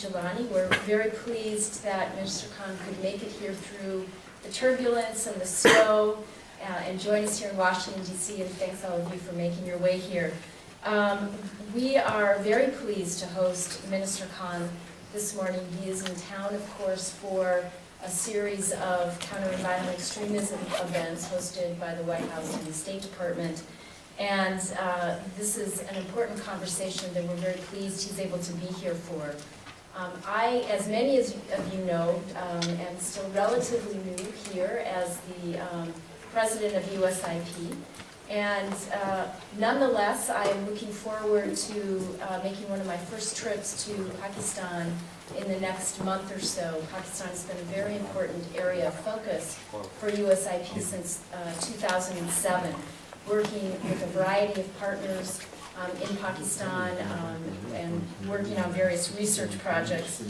Jelani. We're very pleased that Minister Khan could make it here through the turbulence and the snow and join us here in Washington, D.C., and thanks all of you for making your way here. We are very pleased to host Minister Khan this morning. He is in town, of course, for a series of countering violent extremism events hosted by the White House and the State Department. And this is an important conversation that we're very pleased he's able to be here for. I, as many of you know, am still relatively new here as the president of USIP. And nonetheless, I am looking forward to making one of my first trips to Pakistan in the next month or so. Pakistan has been a very important area of focus for USIP since 2007, working with a variety of partners in Pakistan and working on various research projects.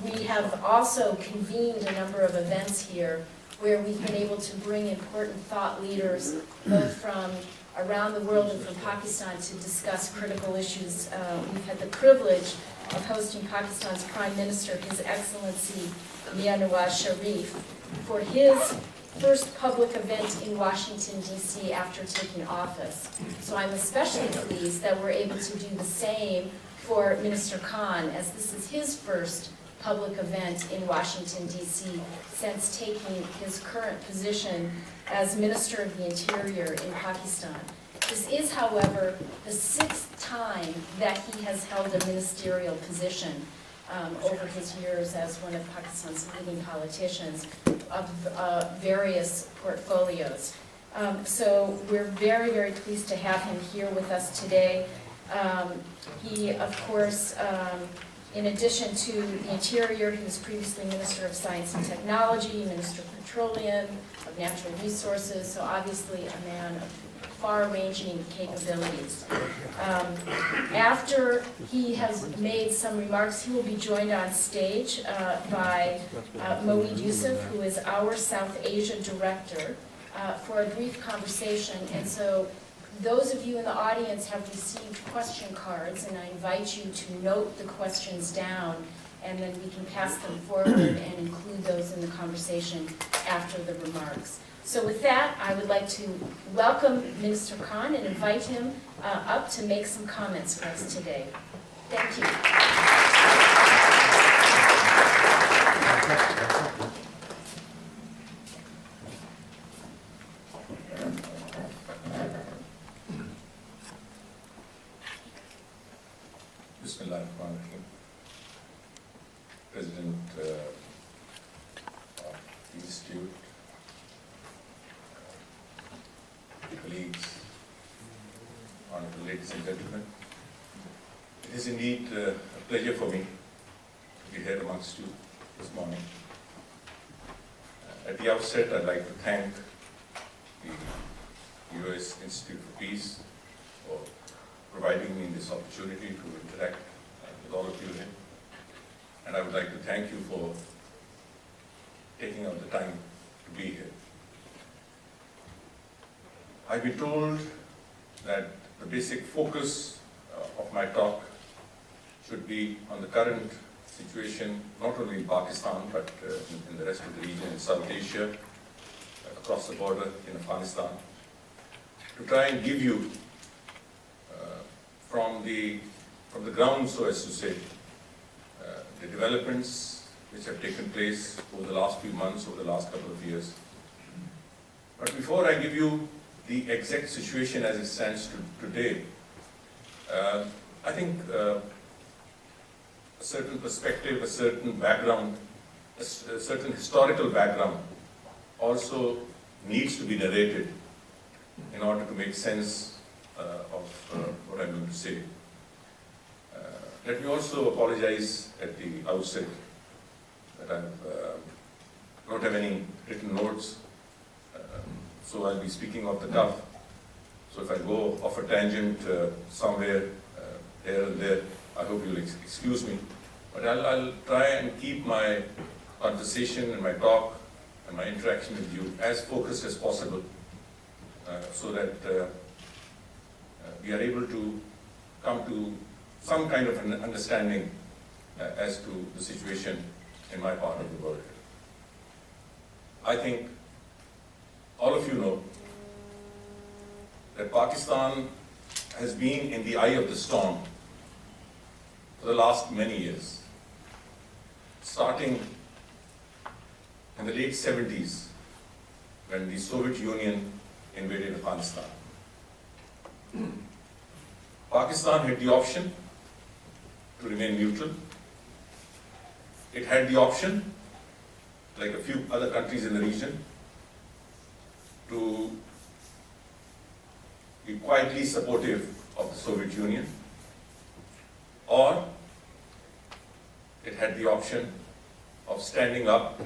We have also convened a number of events here where we've been able to bring important thought leaders, both from around the world and from Pakistan, to discuss critical issues. We've had the privilege of hosting Pakistan's Prime Minister, His Excellency Mia Nawaz Sharif, for his first public event in Washington, D.C. after taking office. So I'm especially pleased that we're able to do the same for Minister Khan, as this is his first public event in Washington, D.C. since taking his current position as Minister of the Interior in Pakistan. This is, however, the 6th time that he has held a ministerial position over his years as one of Pakistan's leading politicians of various portfolios. So we're very, very pleased to have him here with us today. He, of course, in addition to the Interior, he was previously Minister of Science and Technology, Minister of Petroleum, of Natural Resources, so obviously a man of far-ranging capabilities. After he has made some remarks, he will be joined on stage by Moeed Yusuf, who is our South Asia Director, for a brief conversation. And so those of you in the audience have received question cards, and I invite you to note the questions down, and then we can pass them forward and include those in the conversation after the remarks. So with that, I would like to welcome Minister Khan and invite him up to make some comments for us today. Thank you. Bismillahirrahmanirrahim. President of the Institute, colleagues, honorable ladies and gentlemen, it is indeed a pleasure for me to be here amongst you this morning. At the outset, I'd like to thank the U.S. Institute for Peace for providing me this opportunity to interact with all of you here. And I would like to thank you for taking out the time to be here. I've been told that the basic focus of my talk should be on the current situation, not only in Pakistan, but in the rest of the region, in South Asia, across the border in Afghanistan, to try and give you from the ground, so as to say, the developments which have taken place over the last few months, over the last couple of years. But before I give you the exact situation as it stands today, I think a certain perspective, a certain background, a certain historical background also needs to be narrated in order to make sense of what I'm going to say. Let me also apologize at the outset that I don't have any written notes, so I'll be speaking off the cuff. So if I go off a tangent somewhere here and there, I hope you'll excuse me. But I'll try and keep my conversation and my talk and my interaction with you as focused as possible, so that we are able to come to some kind of an understanding as to the situation in my part of the world. I think all of you know that Pakistan has been in the eye of the storm for the last many years, starting in the late 70s when the Soviet Union invaded Afghanistan. Pakistan had the option to remain neutral. It had the option, like a few other countries in the region, to be quietly supportive of the Soviet Union, or it had the option of standing up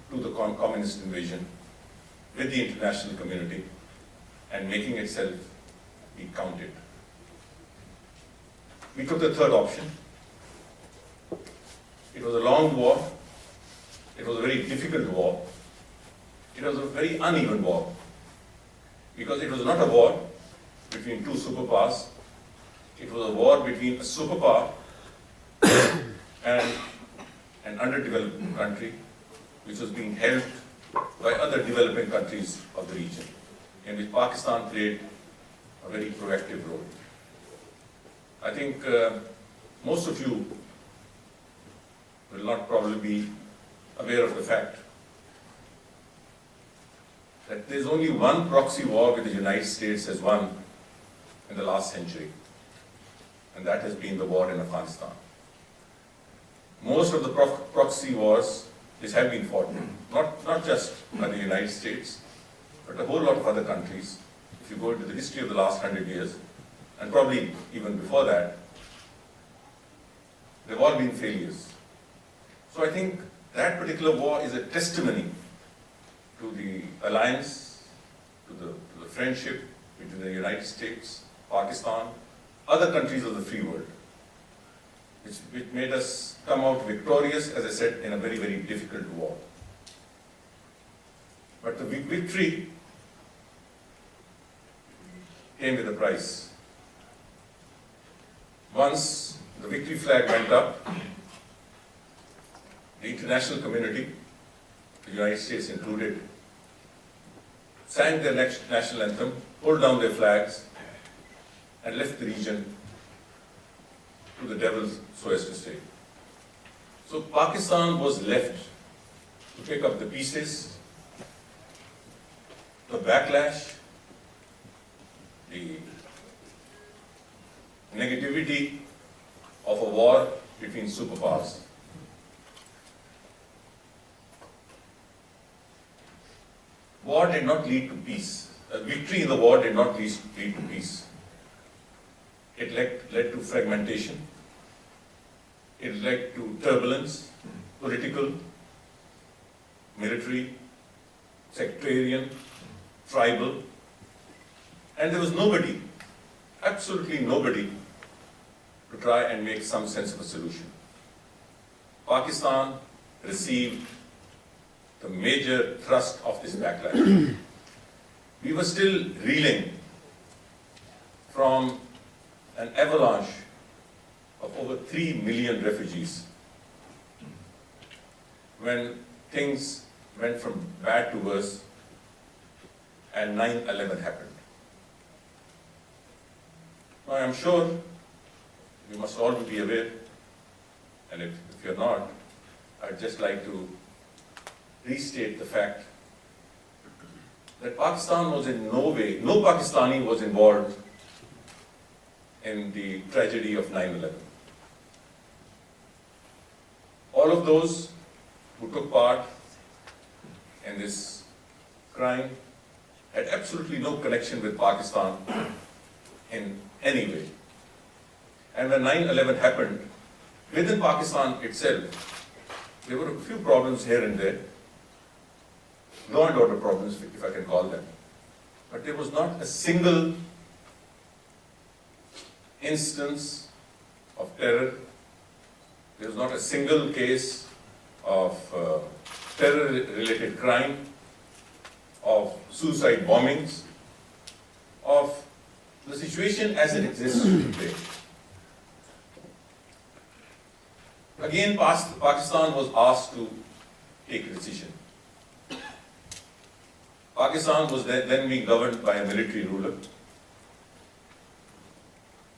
to the communist invasion with the international community and making itself be counted. We took the third option. It was a long war. It was a very difficult war. It was a very uneven war, because it was not a war between two superpowers. It was a war between a superpower and an underdeveloped country which was being helped by other developing countries of the region, in which Pakistan played a very proactive role. I think most of you will not probably be aware of the fact that there is only one proxy war which the United States has won in the last century, and that has been the war in Afghanistan. Most of the proxy wars which have been fought, not just by the United States, but a whole lot of other countries. If you go into the history of the last 100 years, and probably even before that, they've all been failures. So I think that particular war is a testimony to the alliance, to the friendship between the United States, Pakistan, other countries of the free world, which made us come out victorious, as I said, in a very, very difficult war. But the victory came with a price. Once the victory flag went up, the international community, the United States included, sang their national anthem, pulled down their flags, and left the region to the devil, so as to say. So Pakistan was left to pick up the pieces, the backlash, the negativity of a war between superpowers. War did not lead to peace. A victory in the war did not lead to peace. It led to fragmentation. It led to turbulence, political, military, sectarian, tribal, and there was nobody, absolutely nobody, to try and make some sense of a solution. Pakistan received the major thrust of this backlash. We were still reeling from an avalanche of over 3 million refugees when things went from bad to worse and 9/11 happened. Now, I am sure you must all be aware, and if you're not, I'd just like to restate the fact that Pakistan was in no way, no Pakistani was involved in the tragedy of 9/11. All of those who took part in this crime had absolutely no connection with Pakistan in any way. And when 9/11 happened, within Pakistan itself, there were a few problems here and there, law and order problems, if I can call them. But there was not a single instance of terror. There was not a single case of terror-related crime, of suicide bombings, of the situation as it exists today. Again, Pakistan was asked to take a decision. Pakistan was then being governed by a military ruler.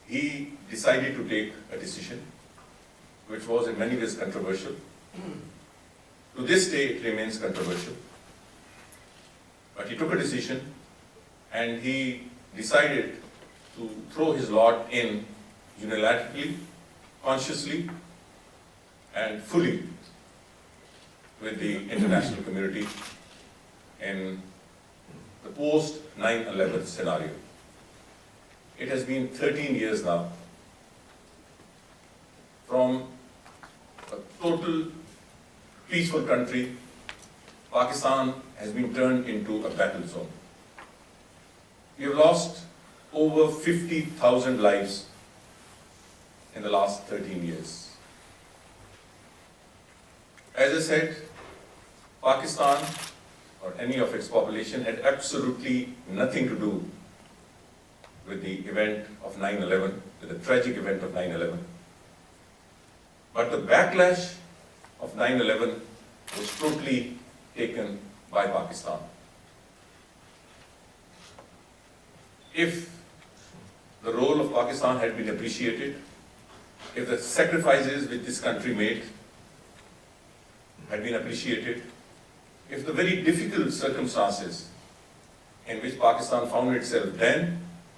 He decided to take a decision, which was in many ways controversial. To this day, it remains controversial. But he took a decision, and he decided to throw his lot in unilaterally, consciously, and fully with the international community in the post 9/11 scenario. It has been 13 years now from a total peaceful country. Pakistan has been turned into a battle zone. We have lost over 50,000 lives in the last 13 years. As I said, Pakistan or any of its population had absolutely nothing to do with the event of 9/11, with the tragic event of 9/11. But the backlash of 9/11 was totally taken by Pakistan. If the role of Pakistan had been appreciated, if the sacrifices which this country made had been appreciated, if the very difficult circumstances in which Pakistan found itself then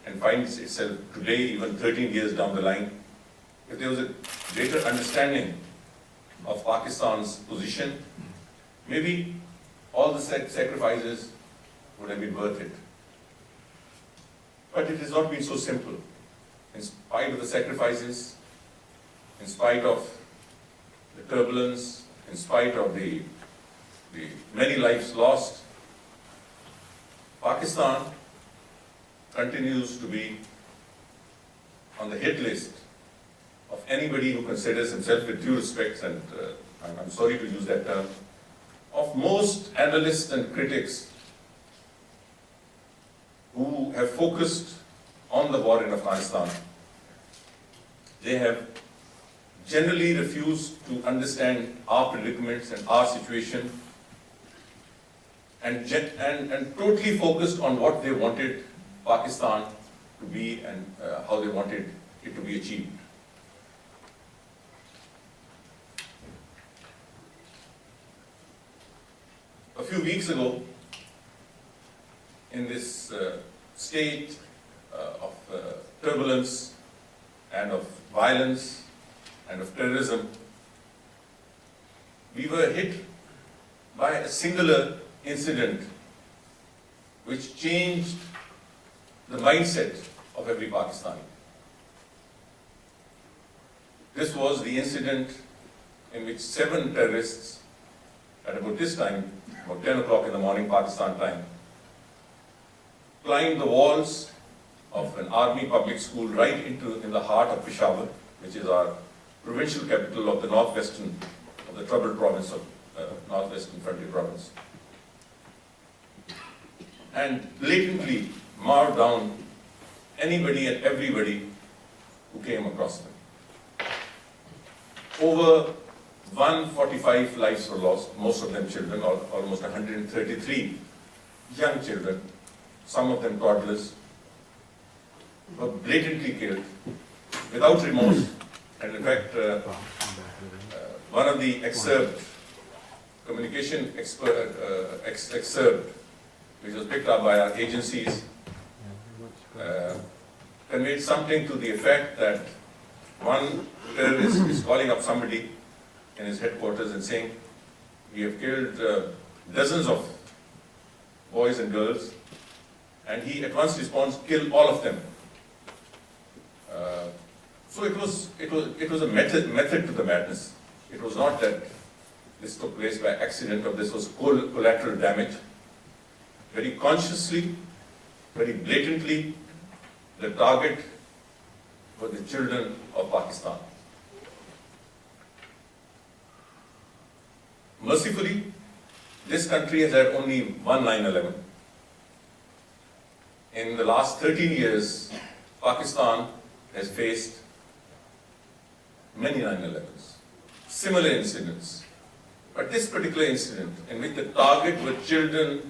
and finds itself today, even 13 years down the line, if there was a greater understanding of Pakistan's position, maybe all the sacrifices would have been worth it. But it has not been so simple. In spite of the sacrifices, in spite of the turbulence, in spite of the many lives lost, Pakistan continues to be on the hit list of anybody who considers himself, with due respect, and I'm sorry to use that term, of most analysts and critics who have focused on the war in Afghanistan. They have generally refused to understand our predicaments and our situation, and totally focused on what they wanted Pakistan to be and how they wanted it to be achieved. A few weeks ago, in this state of turbulence and of violence and of terrorism, we were hit by a singular incident which changed the mindset of every Pakistani. This was the incident in which 7 terrorists, at about this time, about 10 o'clock in the morning Pakistan time, climbed the walls of an army public school right in the heart of Peshawar, which is our provincial capital of the northwestern, of the troubled province of northwestern frontier province, and blatantly mowed down anybody and everybody who came across them. Over 145 lives were lost, most of them children, almost 133 young children, some of them toddlers, were blatantly killed without remorse. And in fact, one of the communication excerpt, which was picked up by our agencies, conveyed something to the effect that one terrorist is calling up somebody in his headquarters and saying, "We have killed dozens of boys and girls," and he at once responds, "Kill all of them." So it was a method to the madness. It was not that this took place by accident or this was collateral damage. Very consciously, very blatantly, the target were the children of Pakistan. Mercifully, this country has had only one 9/11. In the last 13 years, Pakistan has faced many 9/11s. similar incidents. But this particular incident, in which the target were children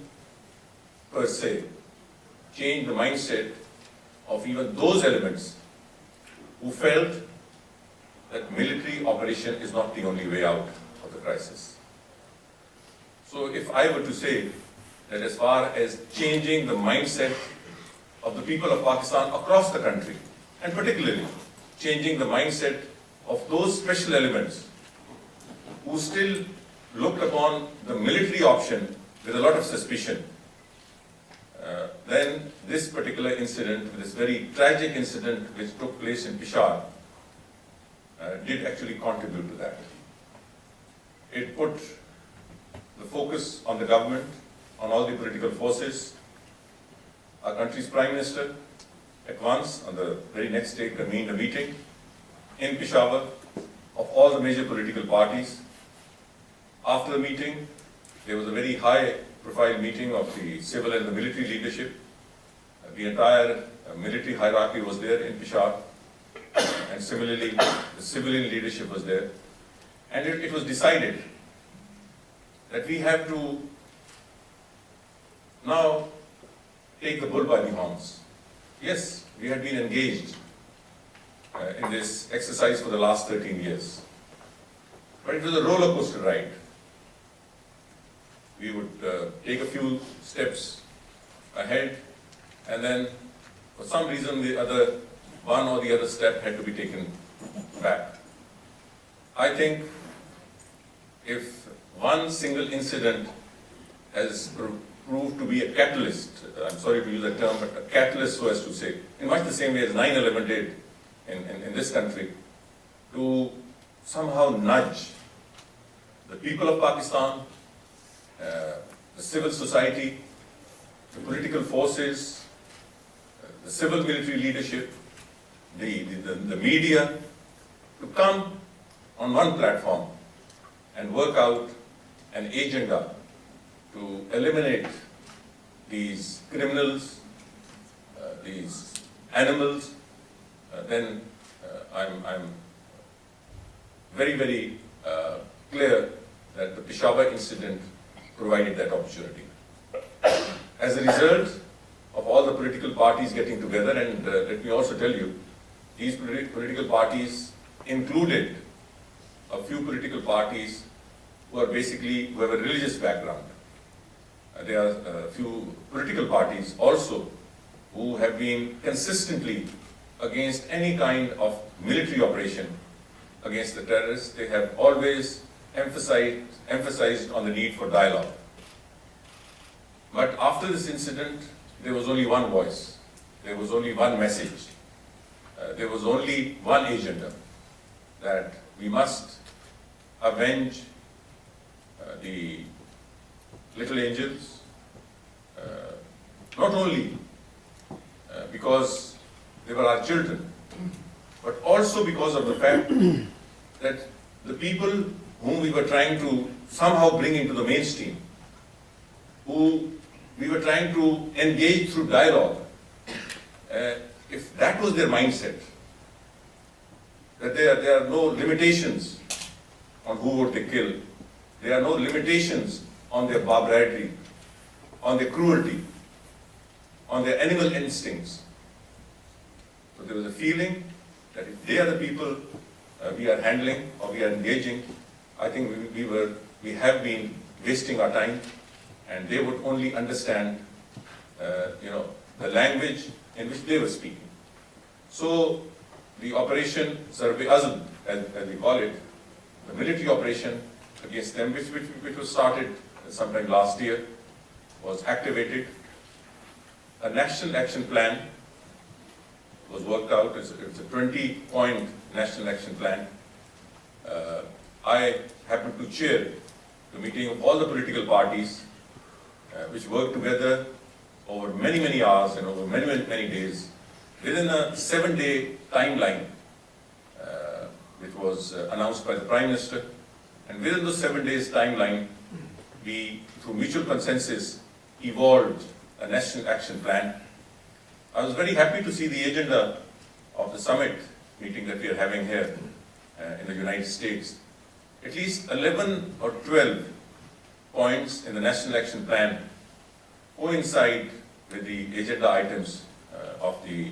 per se, changed the mindset of even those elements who felt that military operation is not the only way out of the crisis. So if I were to say that as far as changing the mindset of the people of Pakistan across the country, and particularly changing the mindset of those special elements who still looked upon the military option with a lot of suspicion, then this particular incident, this very tragic incident which took place in Peshawar, did actually contribute to that. It put the focus on the government, on all the political forces. Our country's Prime Minister at once, on the very next day, convened a meeting in Peshawar of all the major political parties. After the meeting, there was a very high-profile meeting of the civil and the military leadership. The entire military hierarchy was there in Peshawar, and similarly, the civilian leadership was there. And it was decided that we have to now take the bull by the horns. Yes, we had been engaged in this exercise for the last 13 years. But it was a roller coaster ride. We would take a few steps ahead, and then for some reason one or the other step had to be taken back. I think if one single incident has proved to be a catalyst, I'm sorry to use that term, but a catalyst, so as to say, in much the same way as 9/11 did in this country, to somehow nudge the people of Pakistan, the civil society, the political forces, the civil military leadership, the media, to come on one platform and work out an agenda to eliminate these criminals, these animals, then I'm very, very clear that the Peshawar incident provided that opportunity. As a result of all the political parties getting together, and let me also tell you, these political parties included a few political parties who have a religious background. There are a few political parties also who have been consistently against any kind of military operation against the terrorists. They have always emphasized on the need for dialogue. But after this incident, there was only one voice, there was only one message, there was only one agenda, that we must avenge the little angels, not only because they were our children, but also because of the fact that the people whom we were trying to somehow bring into the mainstream, who we were trying to engage through dialogue, if that was their mindset, that there are no limitations on who would they kill, there are no limitations on their barbarity, on their cruelty, on their animal instincts. So there was a feeling that if they are the people we are handling or we are engaging, I think we have been wasting our time, and they would only understand, the language in which they were speaking. So the operation Sarb-e-Azm, as we call it, the military operation against them, which was started sometime last year, was activated. A national action plan was worked out. It's a 20-point national action plan. I happened to chair the meeting of all the political parties, which worked together over many, many hours and over many, many, many days, within a 7-day timeline, which was announced by the Prime Minister. And within those 7 days timeline, we, through mutual consensus, evolved a national action plan. I was very happy to see the agenda of the summit meeting that we are having here in the United States. at least 11 or 12 points in the National Action Plan coincide with the agenda items of the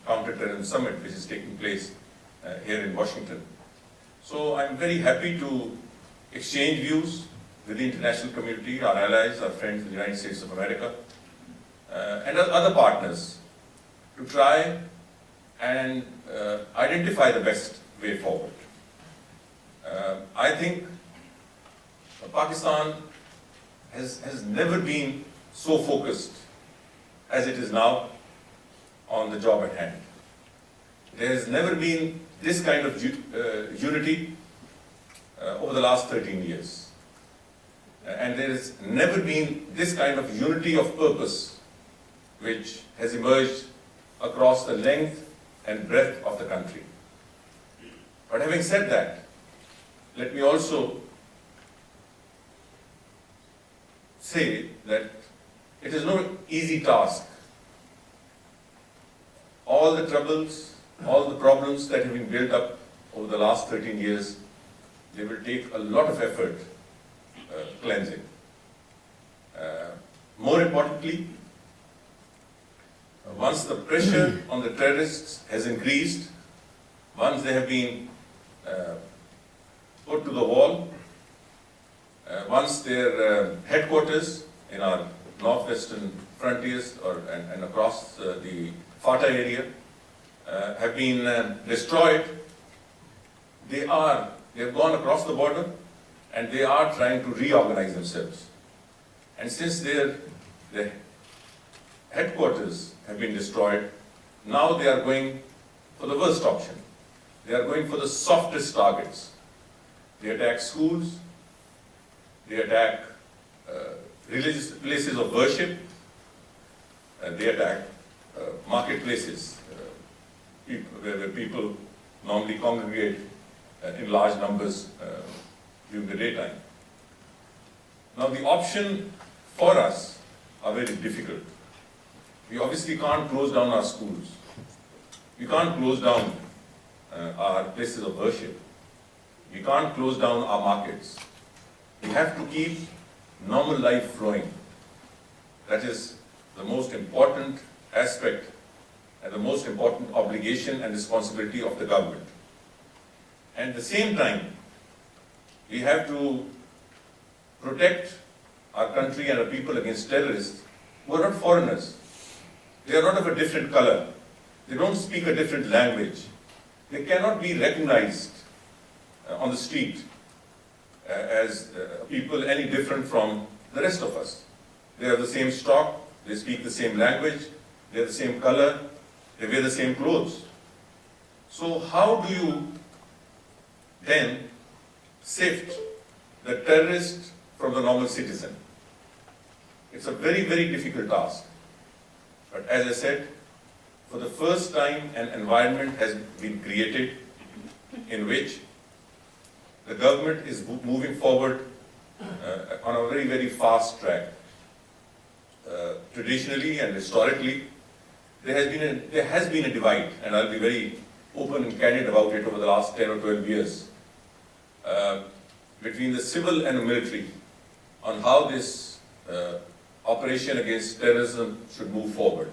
Counter-Terrorism Summit, which is taking place here in Washington. So I'm very happy to exchange views with the international community, our allies, our friends in the United States of America, and other partners to try and identify the best way forward. I think Pakistan has never been so focused as it is now on the job at hand. There has never been this kind of unity over the last 13 years. And there has never been this kind of unity of purpose which has emerged across the length and breadth of the country. But having said that, let me also say that it is no easy task. All the troubles, all the problems that have been built up over the last 13 years, they will take a lot of effort cleansing. More importantly, once the pressure on the terrorists has increased, once they have been put to the wall, once their headquarters in our northwestern frontiers and across the FATA area have been destroyed, they have gone across the border and they are trying to reorganize themselves. And since their headquarters have been destroyed, now they are going for the worst option. They are going for the softest targets. They attack schools, they attack religious places of worship, they attack marketplaces where people normally congregate in large numbers during the daytime. Now the option for us are very difficult. We obviously can't close down our schools. We can't close down our places of worship. We can't close down our markets. We have to keep normal life flowing. That is the most important aspect and the most important obligation and responsibility of the government. And at the same time, we have to protect our country and our people against terrorists who are not foreigners. They are not of a different color. They don't speak a different language. They cannot be recognized on the street as people any different from the rest of us. They have the same stock, they speak the same language, they have the same color, they wear the same clothes. So how do you then sift the terrorist from the normal citizen? It's a very, very difficult task. But as I said, for the first time an environment has been created in which the government is moving forward on a very, very fast track. Traditionally and historically, there has been a divide, and I'll be very open and candid about it over the last 10 or 12 years, between the civil and the military on how this operation against terrorism should move forward.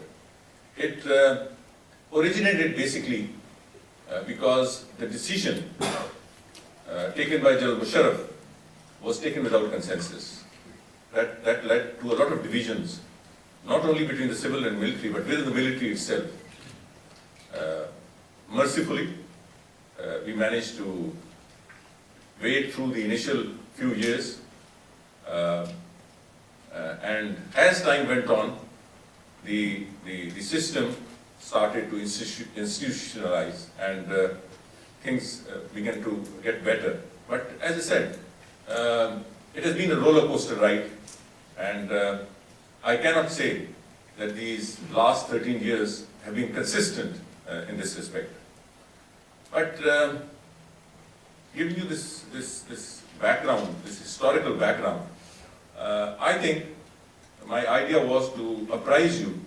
It originated basically because the decision taken by General Musharraf was taken without consensus. That led to a lot of divisions, not only between the civil and military, but within the military itself. Mercifully, we managed to wade through the initial few years, and as time went on, the system started to institutionalize, and things began to get better. But as I said, it has been a roller coaster ride, and I cannot say that these last 13 years have been consistent in this respect. But giving you this background, this historical background, I think my idea was to apprise you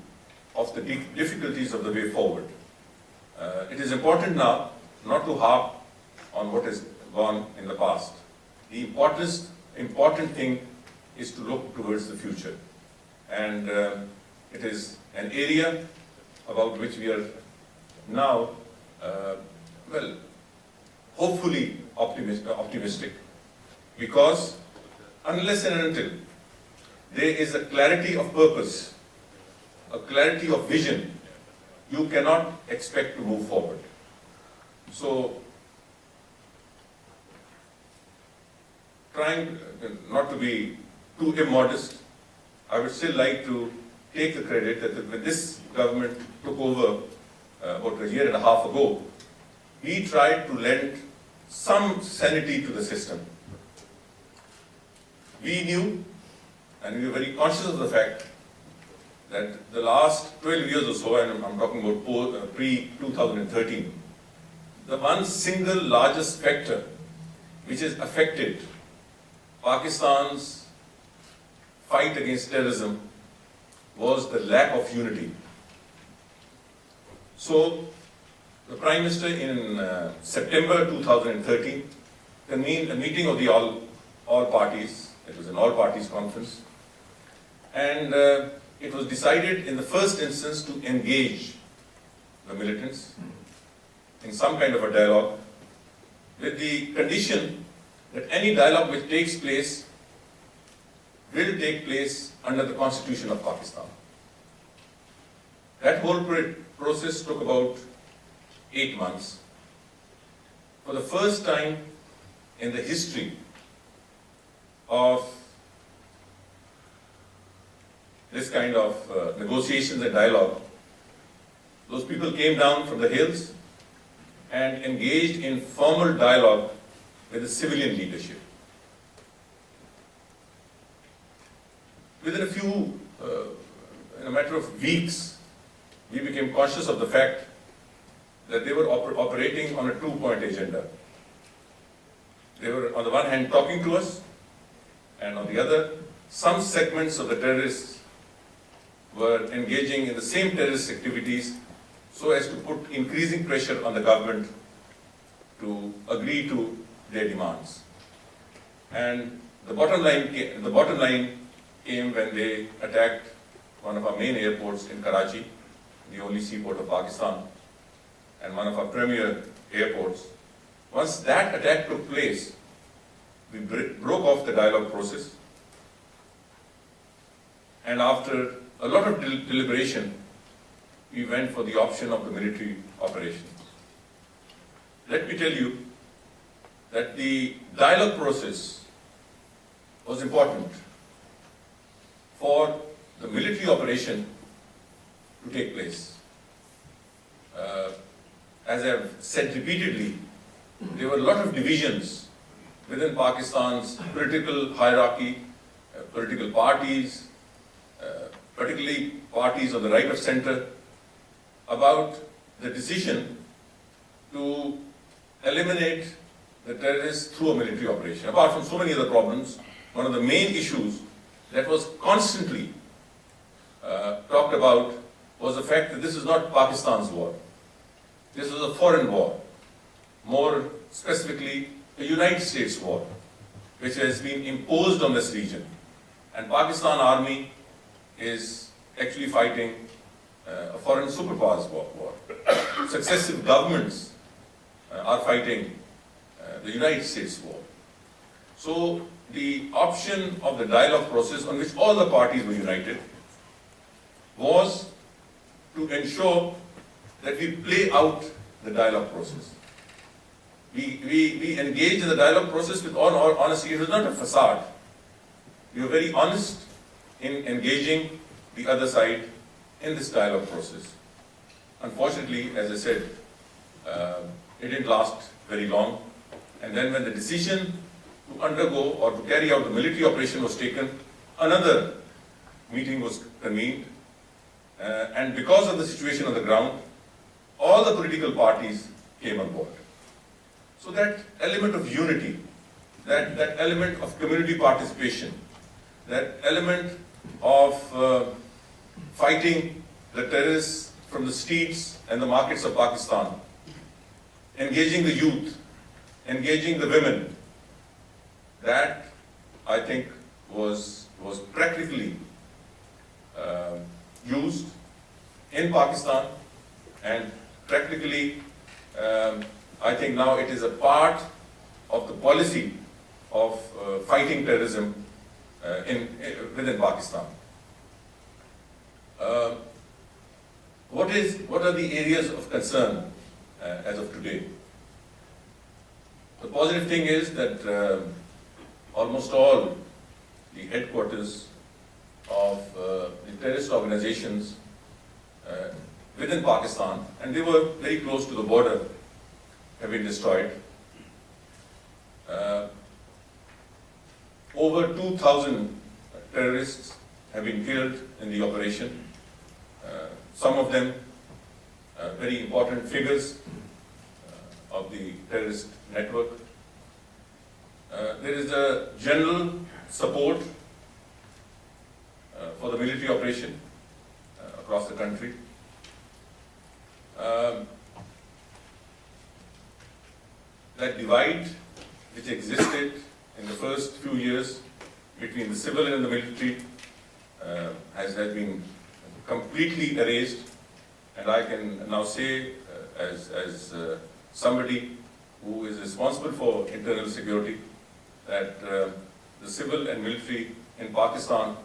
of the difficulties of the way forward. It is important now not to harp on what has gone in the past. The important thing is to look towards the future. And it is an area about which we are now, hopefully optimistic, because unless and until there is a clarity of purpose, a clarity of vision, you cannot expect to move forward. So, trying not to be too immodest, I would still like to take the credit that when this government took over about a year and a half ago, we tried to lend some sanity to the system. We knew, and we were very conscious of the fact, that the last 12 years or so, and I'm talking about pre-2013, the one single largest factor which has affected Pakistan's fight against terrorism was the lack of unity. So, the Prime Minister in September 2013 convened a meeting of the all parties. It was an all parties conference, and it was decided in the first instance to engage the militants in some kind of a dialogue, with the condition that any dialogue which takes place will take place under the Constitution of Pakistan. That whole process took about 8 months. For the first time in the history of this kind of negotiations and dialogue, those people came down from the hills and engaged in formal dialogue with the civilian leadership. Within in a matter of weeks, we became conscious of the fact that they were operating on a two-point agenda. They were, on the one hand, talking to us, and on the other, some segments of the terrorists were engaging in the same terrorist activities so as to put increasing pressure on the government to agree to their demands. And the bottom line came when they attacked one of our main airports in Karachi, the only seaport of Pakistan, and one of our premier airports. Once that attack took place, we broke off the dialogue process, and after a lot of deliberation, we went for the option of the military operations. Let me tell you that the dialogue process was important for the military operation to take place. As I've said repeatedly, there were a lot of divisions within Pakistan's political hierarchy, political parties, particularly parties on the right of center, about the decision to eliminate the terrorists through a military operation. Apart from so many other problems, one of the main issues that was constantly talked about was the fact that this is not Pakistan's war. This is a foreign war, more specifically a United States war, which has been imposed on this region. And Pakistan Army is actually fighting a foreign superpowers war. Successive governments are fighting the United States war. So the option of the dialogue process, on which all the parties were united, was to ensure that we play out the dialogue process. We engaged in the dialogue process with all honesty. It was not a facade. We were very honest in engaging the other side in this dialogue process. Unfortunately, as I said, it didn't last very long. And then when the decision to undergo or to carry out the military operation was taken, another meeting was convened. And because of the situation on the ground, all the political parties came on board. So that element of unity, that element of community participation, that element of fighting the terrorists from the streets and the markets of Pakistan, engaging the youth, engaging the women, that I think was practically used in Pakistan, and practically I think now it is a part of the policy of fighting terrorism within Pakistan. What are the areas of concern as of today? The positive thing is that almost all the headquarters of the terrorist organizations within Pakistan, and they were very close to the border, have been destroyed. Over 2,000 terrorists have been killed in the operation. Some of them very important figures of the terrorist network. There is a general support for the military operation across the country. That divide which existed in the first few years between the civil and the military has been completely erased, and I can now say as somebody who is responsible for internal security that the civil and military in Pakistan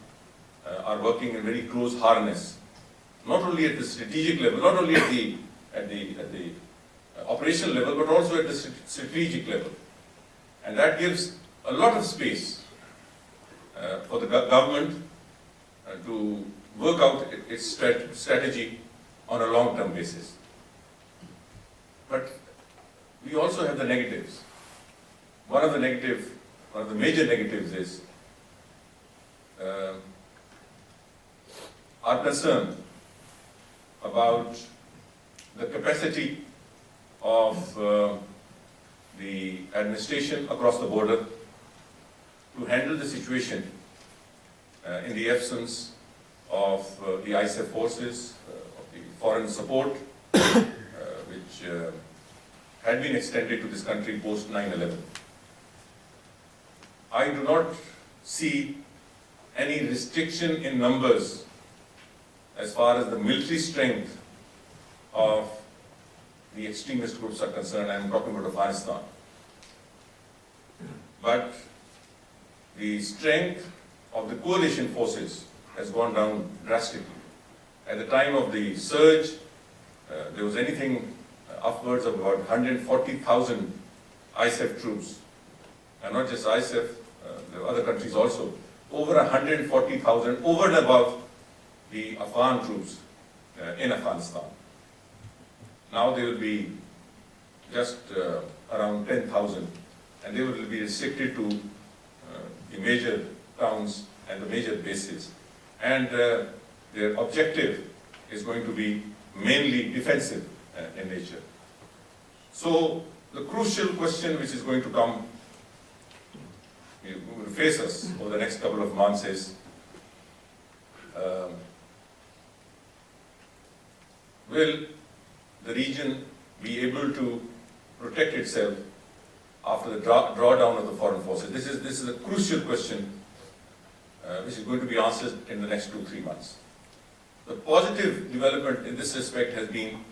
are working in very close harness, not only at the strategic level, not only at the operational level, but also at the strategic level. And that gives a lot of space for the government to work out its strategy on a long-term basis. But we also have the negatives. One of the major negatives is our concern about the capacity of the administration across the border to handle the situation in the absence of the USIP forces, of the foreign support, which had been extended to this country post 9/11. I do not see any restriction in numbers as far as the military strength of the extremist groups are concerned. I am talking about Afghanistan. But the strength of the coalition forces has gone down drastically. At the time of the surge, there was anything upwards of about 140,000 USIP troops. And not just USIP, there were other countries also. Over 140,000, over and above the Afghan troops in Afghanistan. Now they will be just around 10,000, and they will be restricted to the major towns and the major bases. And their objective is going to be mainly defensive in nature. So the crucial question which is going to come, will face us over the next couple of months is, will the region be able to protect itself after the drawdown of the foreign forces? This is a crucial question which is going to be answered in the next 2-3 months. The positive development in this respect has been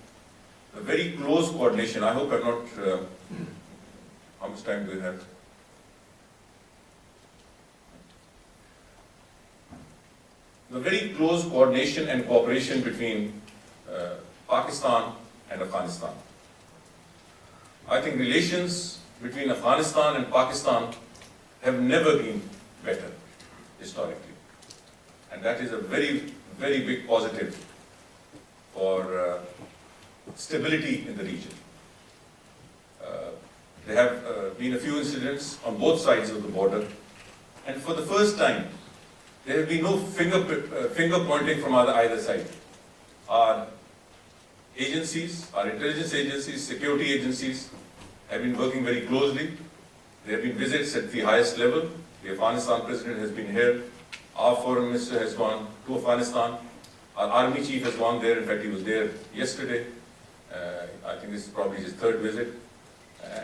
a very close coordination. I hope I'm not, how much time do we have? The very close coordination and cooperation between Pakistan and Afghanistan. I think relations between Afghanistan and Pakistan have never been better historically. And that is a very, very big positive for stability in the region. There have been a few incidents on both sides of the border, and for the first time, there have been no finger pointing from either side. Our agencies, our intelligence agencies, security agencies have been working very closely. There have been visits at the highest level. The Afghanistan president has been here. Our foreign minister has gone to Afghanistan. Our army chief has gone there. In fact, he was there yesterday. I think this is probably his third visit.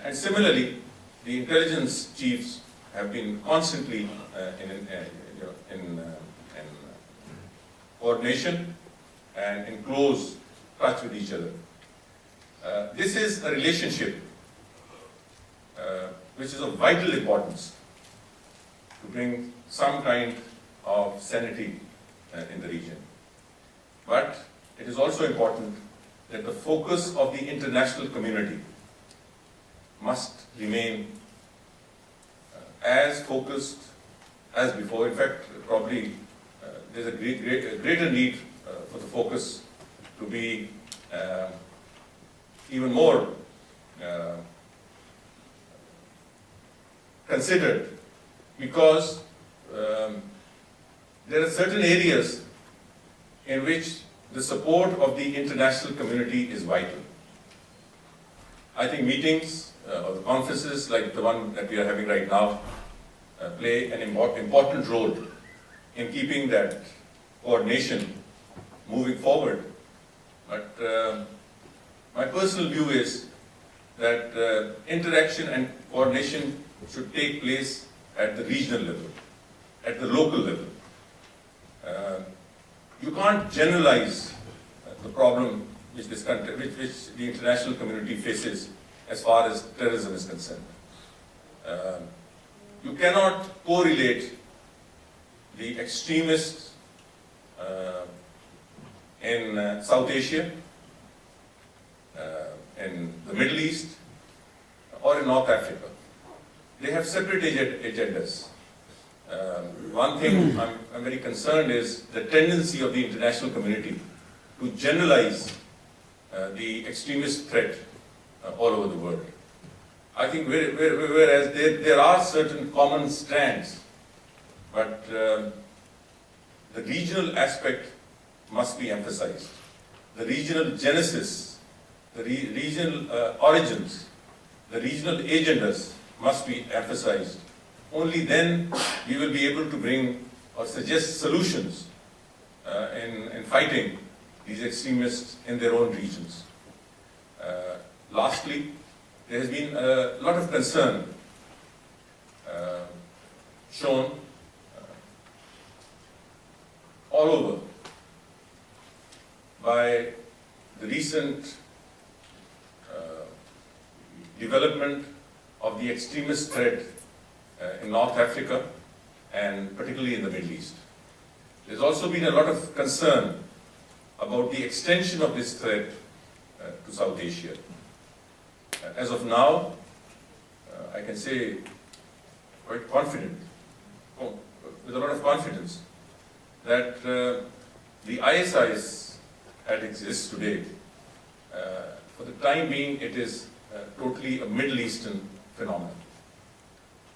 And similarly, the intelligence chiefs have been constantly in coordination and in close touch with each other. This is a relationship which is of vital importance to bring some kind of sanity in the region. But it is also important that the focus of the international community must remain as focused as before. In fact, probably there's a greater need for the focus to be even more considered, because there are certain areas in which the support of the international community is vital. I think meetings or the conferences like the one that we are having right now play an important role in keeping that coordination moving forward. But my personal view is that interaction and coordination should take place at the regional level, at the local level. You can't generalize the problem which this country, which the international community faces as far as terrorism is concerned. You cannot correlate the extremists in South Asia, in the Middle East, or in North Africa. They have separate agendas. One thing I'm very concerned is the tendency of the international community to generalize the extremist threat all over the world. I think whereas there are certain common strands, but the regional aspect must be emphasized. The regional genesis, the regional origins, the regional agendas must be emphasized. Only then we will be able to bring or suggest solutions in fighting these extremists in their own regions. Lastly, there has been a lot of concern shown all over by the recent development of the extremist threat in North Africa and particularly in the Middle East. There's also been a lot of concern about the extension of this threat to South Asia. As of now, I can say quite confident, with a lot of confidence, that the ISIS that exists today, for the time being, it is totally a Middle Eastern phenomenon.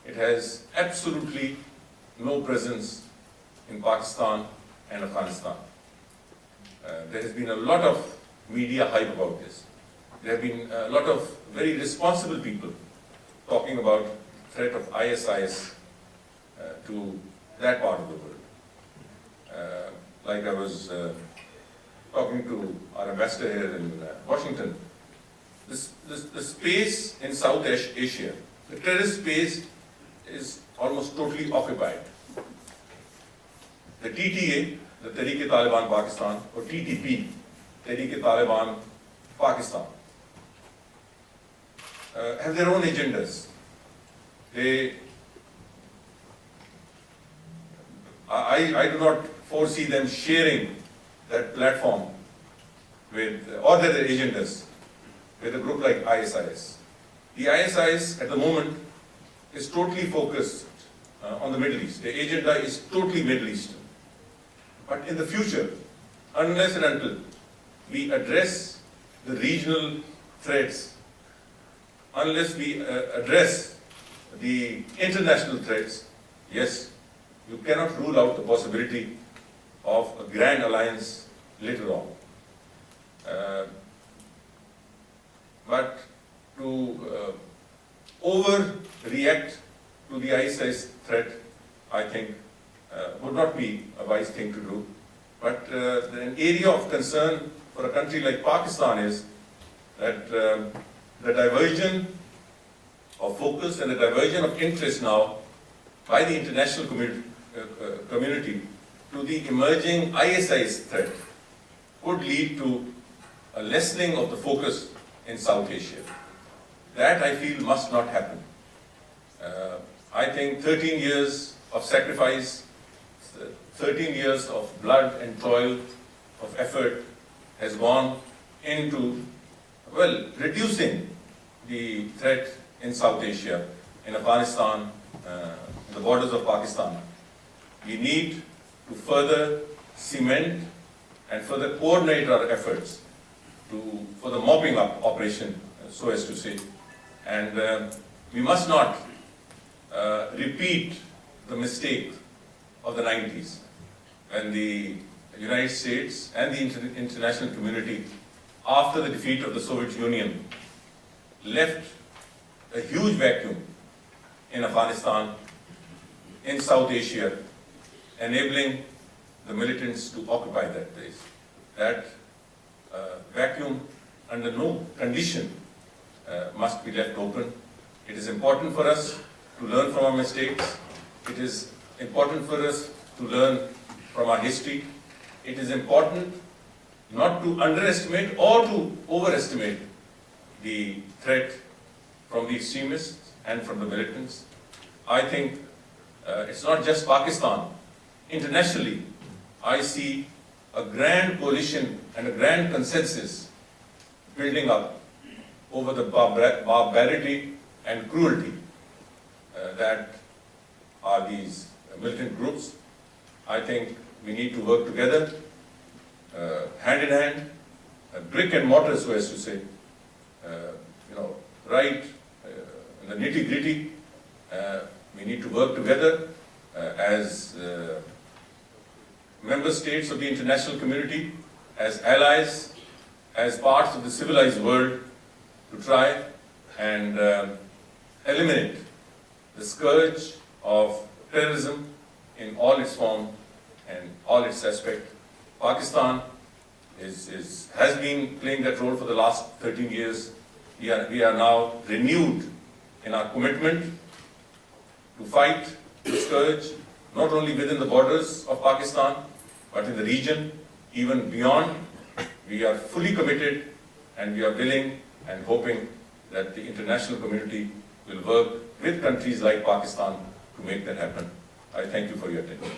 It has absolutely no presence in Pakistan and Afghanistan. There has been a lot of media hype about this. There have been a lot of very responsible people talking about the threat of ISIS to that part of the world. Like I was talking to our ambassador here in Washington, the space in South Asia, the terrorist space, is almost totally occupied. The TTA, the Tehreek-e-Taliban Pakistan, or TTP, Tehreek-e-Taliban Pakistan, have their own agendas. I do not foresee them sharing that platform with, or their agendas, with a group like ISIS. The ISIS at the moment is totally focused on the Middle East. The agenda is totally Middle Eastern. But in the future, unless and until we address the regional threats, unless we address the international threats, yes, you cannot rule out the possibility of a grand alliance later on. But to overreact to the ISIS threat, I think, would not be a wise thing to do. But an area of concern for a country like Pakistan is that the diversion of focus and a diversion of interest now by the international community to the emerging ISIS threat could lead to a lessening of the focus in South Asia. That, I feel, must not happen. I think 13 years of sacrifice, 13 years of blood and toil, of effort has gone into, well, reducing the threat in South Asia, in Afghanistan, the borders of Pakistan. We need to further cement and further coordinate our efforts for the mopping up operation, so as to say. And we must not repeat the mistake of the 90s, when the United States and the international community, after the defeat of the Soviet Union, left a huge vacuum in Afghanistan, in South Asia, enabling the militants to occupy that place. That vacuum, under no condition, must be left open. It is important for us to learn from our mistakes. It is important for us to learn from our history. It is important not to underestimate or to overestimate the threat from the extremists and from the militants. I think it's not just Pakistan. Internationally, I see a grand coalition and a grand consensus building up over the barbarity and cruelty that are these militant groups. I think we need to work together, hand in hand, brick and mortar, so as to say, right in the nitty-gritty. We need to work together as member states of the international community, as allies, as parts of the civilized world, to try and eliminate the scourge of terrorism in all its form and all its aspect. Pakistan has been playing that role for the last 13 years. We are now renewed in our commitment to fight the scourge, not only within the borders of Pakistan, but in the region, even beyond. We are fully committed, and we are willing and hoping that the international community will work with countries like Pakistan to make that happen. I thank you for your attention.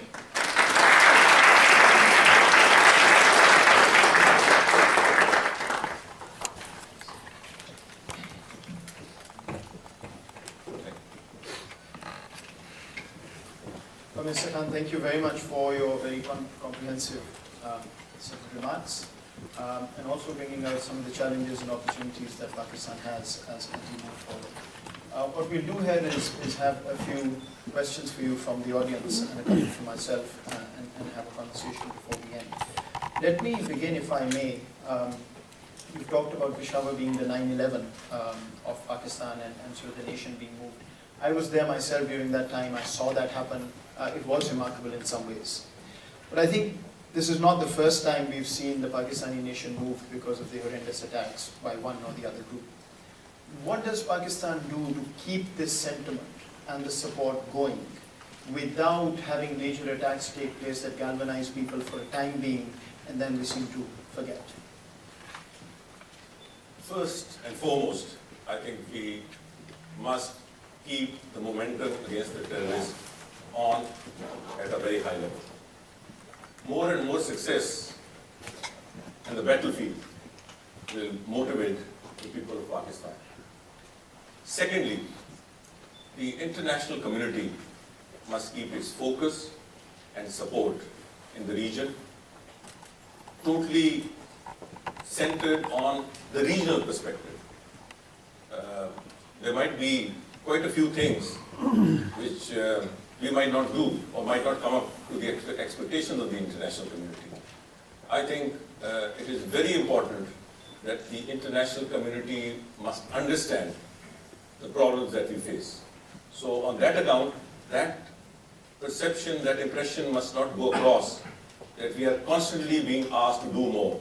Mr. Khan, thank you very much for your very comprehensive set of remarks, and also bringing out some of the challenges and opportunities that Pakistan has as we move forward. What we'll do here is have a few questions for you from the audience and a couple from myself, and have a conversation before we end. Let me begin, if I may. You've talked about Peshawar being the 9/11 of Pakistan, and sort of the nation being moved. I was there myself during that time. I saw that happen. It was remarkable in some ways. But I think this is not the first time we've seen the Pakistani nation moved because of the horrendous attacks by one or the other group. What does Pakistan do to keep this sentiment and the support going without having major attacks take place that galvanize people for a time being, and then we seem to forget? First and foremost, I think we must keep the momentum against the terrorists on at a very high level. More and more success in the battlefield will motivate the people of Pakistan. Secondly, the international community must keep its focus and support in the region totally centered on the regional perspective. There might be quite a few things which we might not do or might not come up to the expectations of the international community. I think it is very important that the international community must understand the problems that we face. So on that account, that perception, that impression must not go across that we are constantly being asked to do more.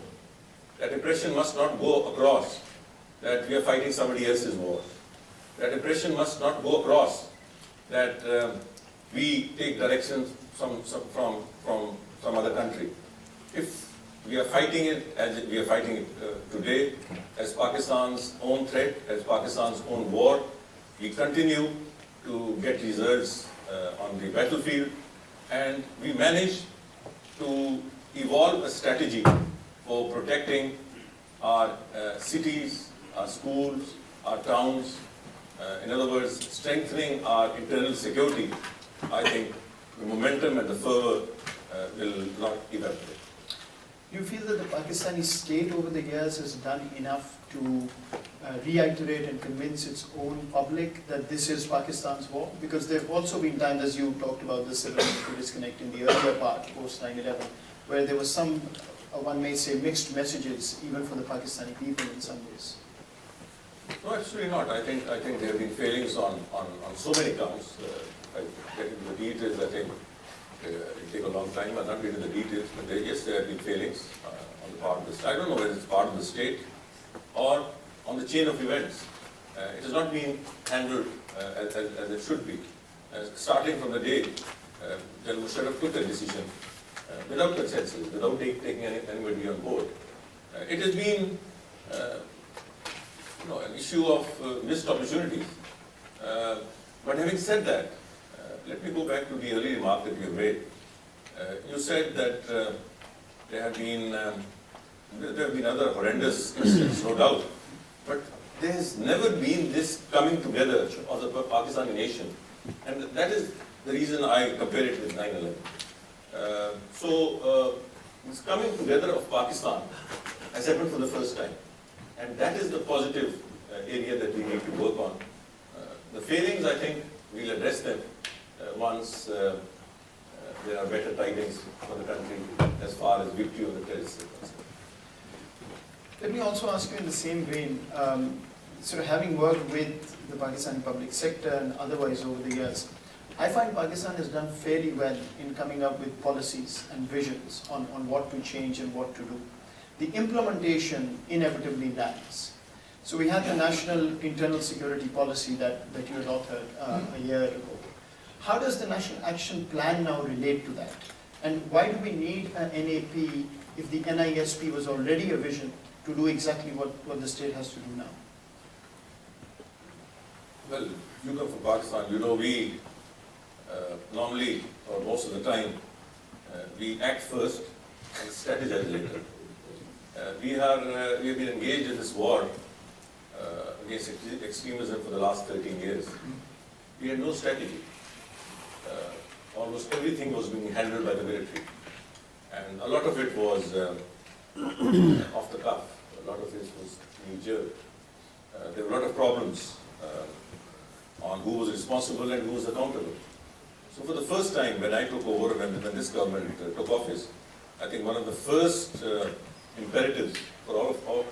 That impression must not go across that we are fighting somebody else's war. that impression must not go across that we take directions from some other country. If we are fighting it as we are fighting it today, as Pakistan's own threat, as Pakistan's own war, we continue to get results on the battlefield, and we manage to evolve a strategy for protecting our cities, our schools, our towns. In other words, strengthening our internal security. I think the momentum and the fervor will not evaporate. Do you feel that the Pakistani state over the years has done enough to reiterate and convince its own public that this is Pakistan's war? Because there have also been times, as you talked about the civil disconnect in the earlier part, post 9/11, where there was some, one may say, mixed messages, even for the Pakistani people in some ways. No, absolutely not. I think there have been failings on so many counts. I get into the details, I think it will take a long time. I'll not get into the details, but yes, there have been failings on the part of the state. I don't know whether it's part of the state or on the chain of events. It has not been handled as it should be. Starting from the day General Musharraf took a decision without consensus, without taking anybody on board. It has been an issue of missed opportunities. But having said that, let me go back to the early remark that you made. You said that there have been other horrendous incidents, no doubt, but there has never been this coming together of the Pakistani nation, and that is the reason I compare it with 9/11. This coming together of Pakistan has happened for the first time, and that is the positive area that we need to work on. The failings, I think, we'll address them once there are better tidings for the country as far as victory of the terrorists is concerned. Let me also ask you in the same vein, sort of having worked with the Pakistani public sector and otherwise over the years, I find Pakistan has done fairly well in coming up with policies and visions on what to change and what to do. The implementation inevitably lags. So we had the National Internal Security Policy that you had authored a year ago. How does the National Action Plan now relate to that? And why do we need an NAP if the NISP was already a vision to do exactly what the state has to do now? Well, you come from Pakistan, you know we normally, or most of the time, we act first and strategize later. We have been engaged in this war against extremism for the last 13 years. We had no strategy. Almost everything was being handled by the military. And a lot of it was off the cuff. A lot of it was knee-jerk. There were a lot of problems on who was responsible and who was accountable. So for the first time, when I took over, when this government took office, I think one of the first imperatives for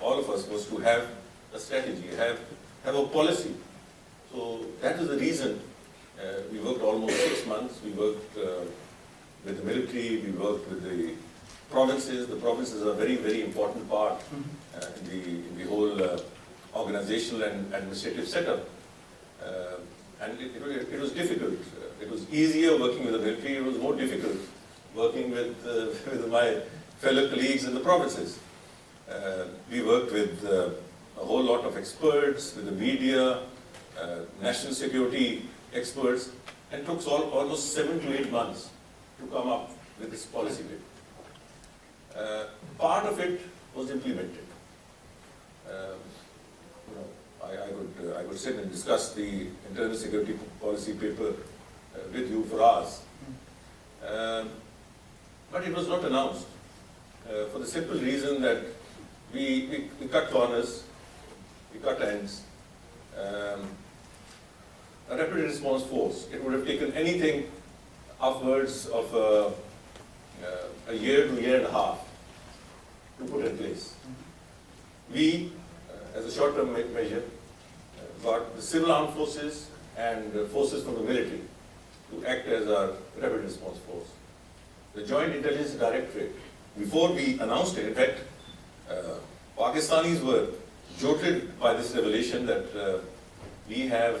all of us was to have a strategy, have a policy. So that is the reason we worked almost 6 months. We worked with the military, we worked with the provinces. The provinces are a very, very important part in the whole organizational and administrative setup. And it was difficult. It was easier working with the military. It was more difficult working with my fellow colleagues in the provinces. We worked with a whole lot of experts, with the media, national security experts, and it took almost 7 to 8 months to come up with this policy paper. Part of it was implemented. I could sit and discuss the internal security policy paper with you for hours. But it was not announced for the simple reason that we cut corners, we cut ends. A rapid response force, it would have taken anything upwards of a year to year and a half to put in place. We, as a short-term measure, got the civil armed forces and forces from the military to act as our rapid response force. The Joint Intelligence Directorate, before we announced it, in fact, Pakistanis were jolted by this revelation that we have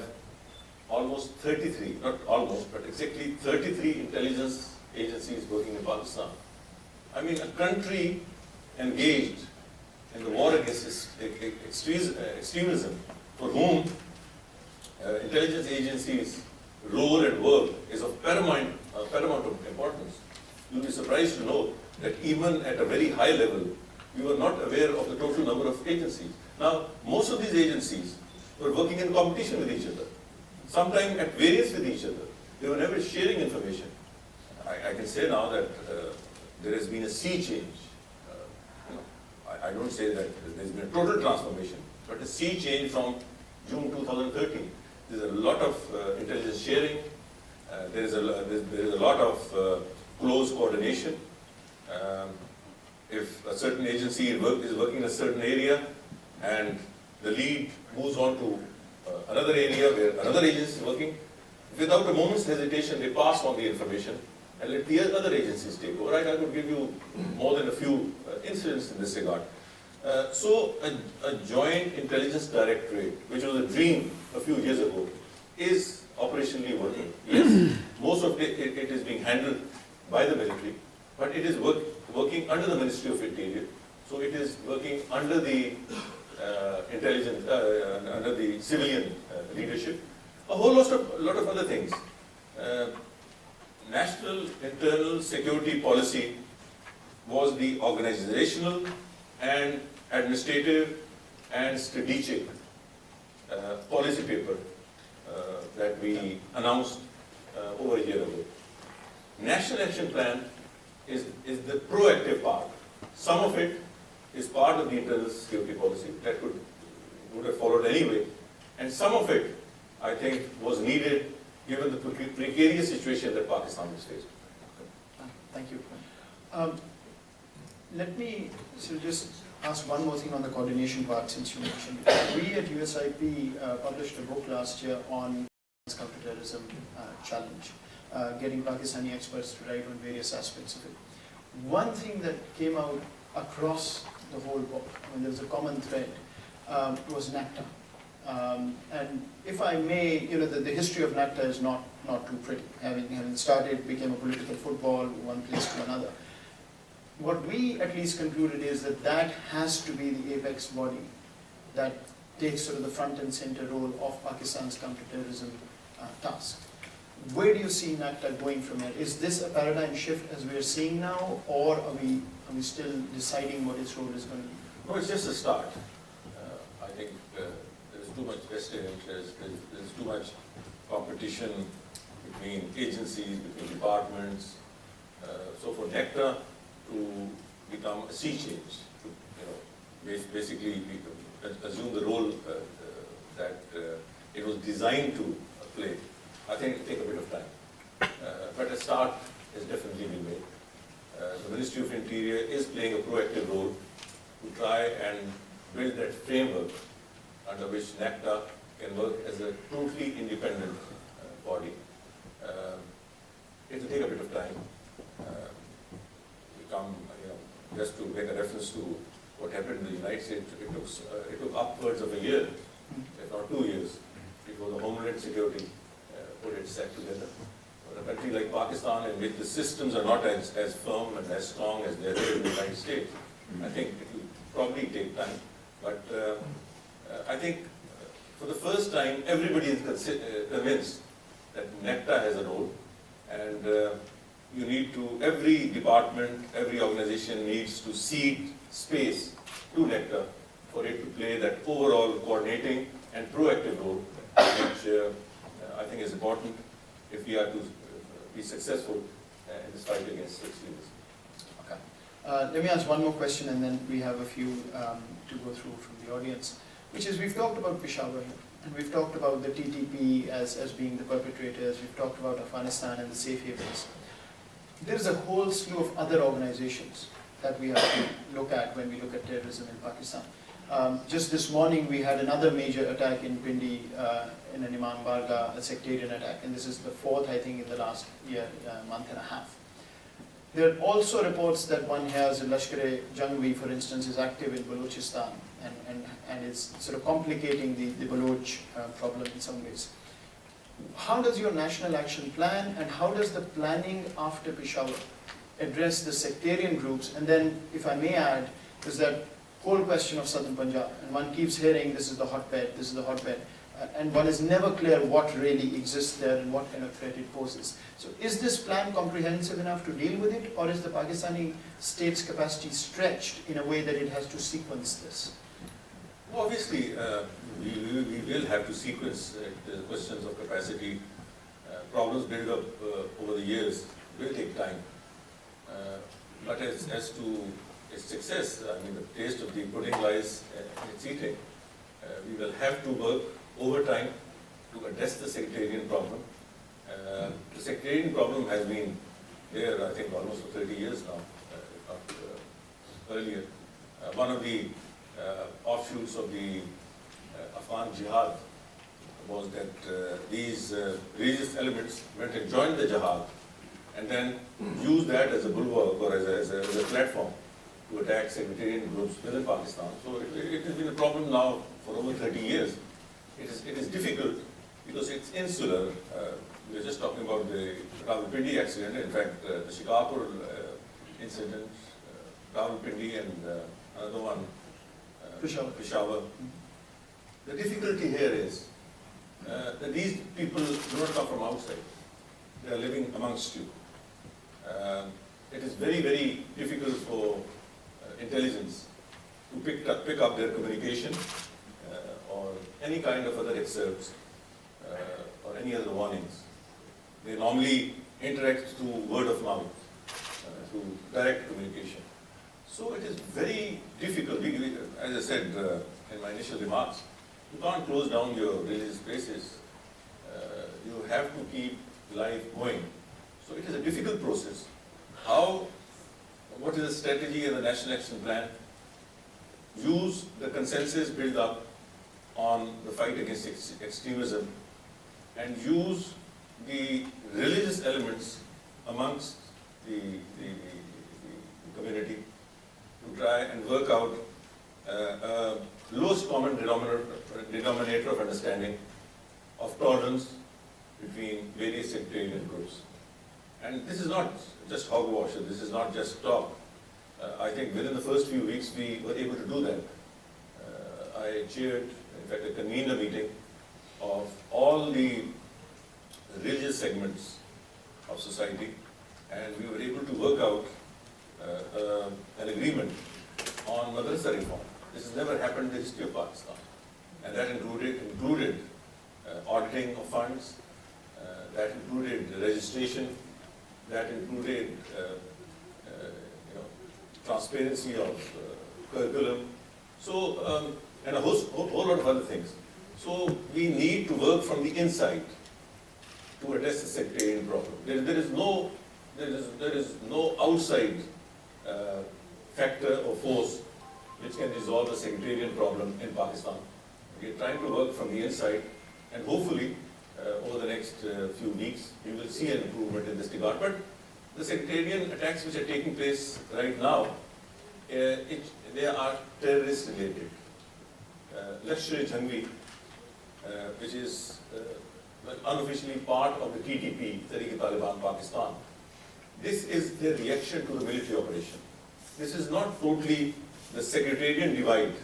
almost 33, not almost, but exactly 33 intelligence agencies working in Pakistan. I mean, a country engaged in the war against extremism, for whom intelligence agencies' role and work is of paramount importance. You'll be surprised to know that even at a very high level, we were not aware of the total number of agencies. Now, most of these agencies were working in competition with each other, sometimes at variance with each other. They were never sharing information. I can say now that there has been a sea change. I don't say that there's been a total transformation, but a sea change from June 2013. There's a lot of intelligence sharing. There is a lot of close coordination. If a certain agency is working in a certain area and the lead moves on to another area where another agency is working, without a moment's hesitation, they pass on the information and let the other agencies take over. I could give you more than a few incidents in this regard. So a joint intelligence directorate, which was a dream a few years ago, is operationally working. Yes, most of it is being handled by the military, but it is working under the Ministry of Interior. So it is working under the intelligence, under the civilian leadership. A whole lot of other things. National internal security policy was the organizational and administrative and strategic policy paper that we announced over a year ago. National Action Plan is the proactive part. Some of it is part of the internal security policy that would have followed anyway, and some of it, I think, was needed given the precarious situation that Pakistan is faced. Thank you. Let me just ask one more thing on the coordination part, since you mentioned it. We at USIP published a book last year on counterterrorism challenge, getting Pakistani experts to write on various aspects of it. One thing that came out across the whole book, I mean, there was a common thread, was NACTA. And if I may, the history of NACTA is not too pretty. Having started, became a political football, one place to another. What we at least concluded is that has to be the apex body that takes sort of the front and center role of Pakistan's counterterrorism task. Where do you see NACTA going from here? Is this a paradigm shift as we're seeing now, or are we still deciding what its role is going to be? No, it's just a start. I think there's too much vested interest, there's too much competition between agencies, between departments. So for NACTA to become a sea change, to basically assume the role that it was designed to play, I think it will take a bit of time. But a start has definitely been made. The Ministry of Interior is playing a proactive role to try and build that framework under which NACTA can work as a totally independent body. It will take a bit of time. Just to make a reference to what happened in the United States, it took upwards of a year, if not 2 years, before the Homeland Security put its act together. For a country like Pakistan, in which the systems are not as firm and as strong as they are in the United States, I think it will probably take time. But I think for the first time, everybody is convinced that NACTA has a role, and every department, every organization needs to cede space to NACTA for it to play that overall coordinating and proactive role, which I think is important if we are to be successful in this fight against extremism. Okay. Let me ask one more question, and then we have a few to go through from the audience, which is, we've talked about Peshawar here, and we've talked about the TTP as being the perpetrators, we've talked about Afghanistan and the safe havens. There's a whole slew of other organizations that we have to look at when we look at terrorism in Pakistan. Just this morning we had another major attack in Pindi, in an Imam Barga, a sectarian attack, and this is the fourth, I think, in the last month and a half. There are also reports that one has Lashkar-e-Jangvi, for instance, is active in Balochistan, and it's sort of complicating the Baloch problem in some ways. How does your national action plan and how does the planning after Peshawar address the sectarian groups? And then, if I may add, is that whole question of southern Punjab, and one keeps hearing this is the hotbed, this is the hotbed, and one is never clear what really exists there and what kind of threat it poses. So is this plan comprehensive enough to deal with it, or is the Pakistani state's capacity stretched in a way that it has to sequence this? Well, obviously, we will have to sequence the questions of capacity. Problems build up over the years will take time. But as to its success, I mean, the taste of the pudding lies in its eating. We will have to work over time to address the sectarian problem. The sectarian problem has been there, I think, almost for 30 years now, if not earlier. One of the offshoots of the Afghan jihad was that these religious elements went and joined the jihad and then used that as a bulwark or as a platform to attack sectarian groups within Pakistan. So it has been a problem now for over 30 years. It is difficult because it's insular. We were just talking about the Rawalpindi accident. In fact, the Shikarpur incident, Rawalpindi and another one, Peshawar. The difficulty here is that these people do not come from outside. They are living amongst you. It is very, very difficult for intelligence to pick up their communication or any kind of other excerpts or any other warnings. They normally interact through word of mouth, through direct communication. So it is very difficult. As I said in my initial remarks, you can't close down your religious places. You have to keep life going. So it is a difficult process. What is the strategy and the National Action Plan? Use the consensus built up on the fight against extremism and use the religious elements amongst the community to try and work out lowest common denominator of understanding of tolerance between various sectarian groups. And this is not just hogwash, this is not just talk. I think within the first few weeks we were able to do that. I chaired, in fact, a convened a meeting of all the religious segments of society, and we were able to work out an agreement on madrasa reform. This has never happened in the history of Pakistan. And that included auditing of funds, that included registration, that included transparency of curriculum, so and a whole lot of other things. So we need to work from the inside to address the sectarian problem. There is no outside factor or force which can resolve the sectarian problem in Pakistan. We are trying to work from the inside, and hopefully over the next few weeks we will see an improvement in this regard. But the sectarian attacks which are taking place right now, they are terrorist related. Lashkar-e-Jhangvi, which is unofficially part of the TTP, Tehreek-e-Taliban Pakistan, this is their reaction to the military operation. This is not totally the sectarian divide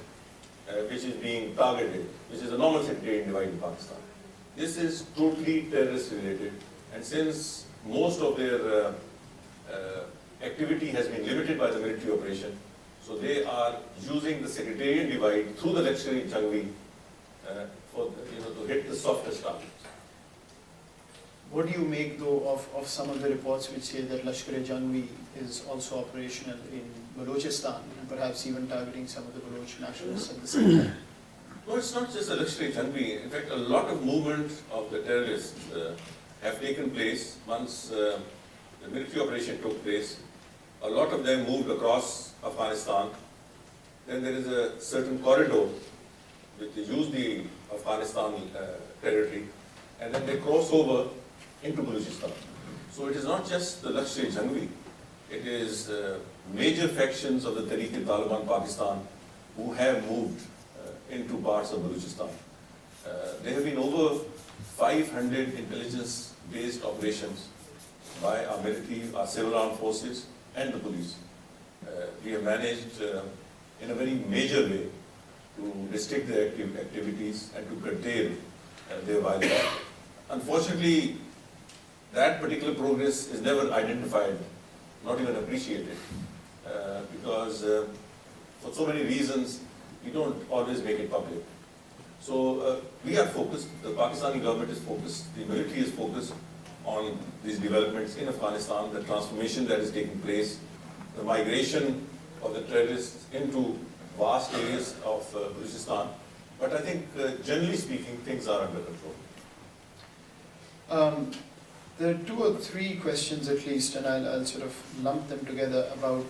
which is being targeted, which is a normal sectarian divide in Pakistan. This is totally terrorist related, and since most of their activity has been limited by the military operation, so they are using the sectarian divide through the Lashkar-e-Jhangvi to hit the softest targets. What do you make, though, of some of the reports which say that Lashkar-e-Jhangvi is also operational in Balochistan and perhaps even targeting some of the Baloch nationalists at the same time? No, it's not just the Lashkar-e-Jhangvi. In fact, a lot of movement of the terrorists have taken place once the military operation took place. A lot of them moved across Afghanistan. Then there is a certain corridor which they use the Afghanistan territory, and then they cross over into Balochistan. So it is not just the Lashkar-e-Jhangvi. It is major factions of the Tehreek-e-Taliban Pakistan who have moved into parts of Balochistan. There have been over 500 intelligence-based operations by our military, our civil armed forces, and the police. We have managed in a very major way to restrict their activities and to curtail their violence. Unfortunately, that particular progress is never identified, not even appreciated, because for so many reasons, we don't always make it public. So we are focused, the Pakistani government is focused, the military is focused on these developments in Afghanistan, the transformation that is taking place, the migration of the terrorists into vast areas of Balochistan. But I think, generally speaking, things are under control. There are 2 or 3 questions at least, and I'll sort of lump them together about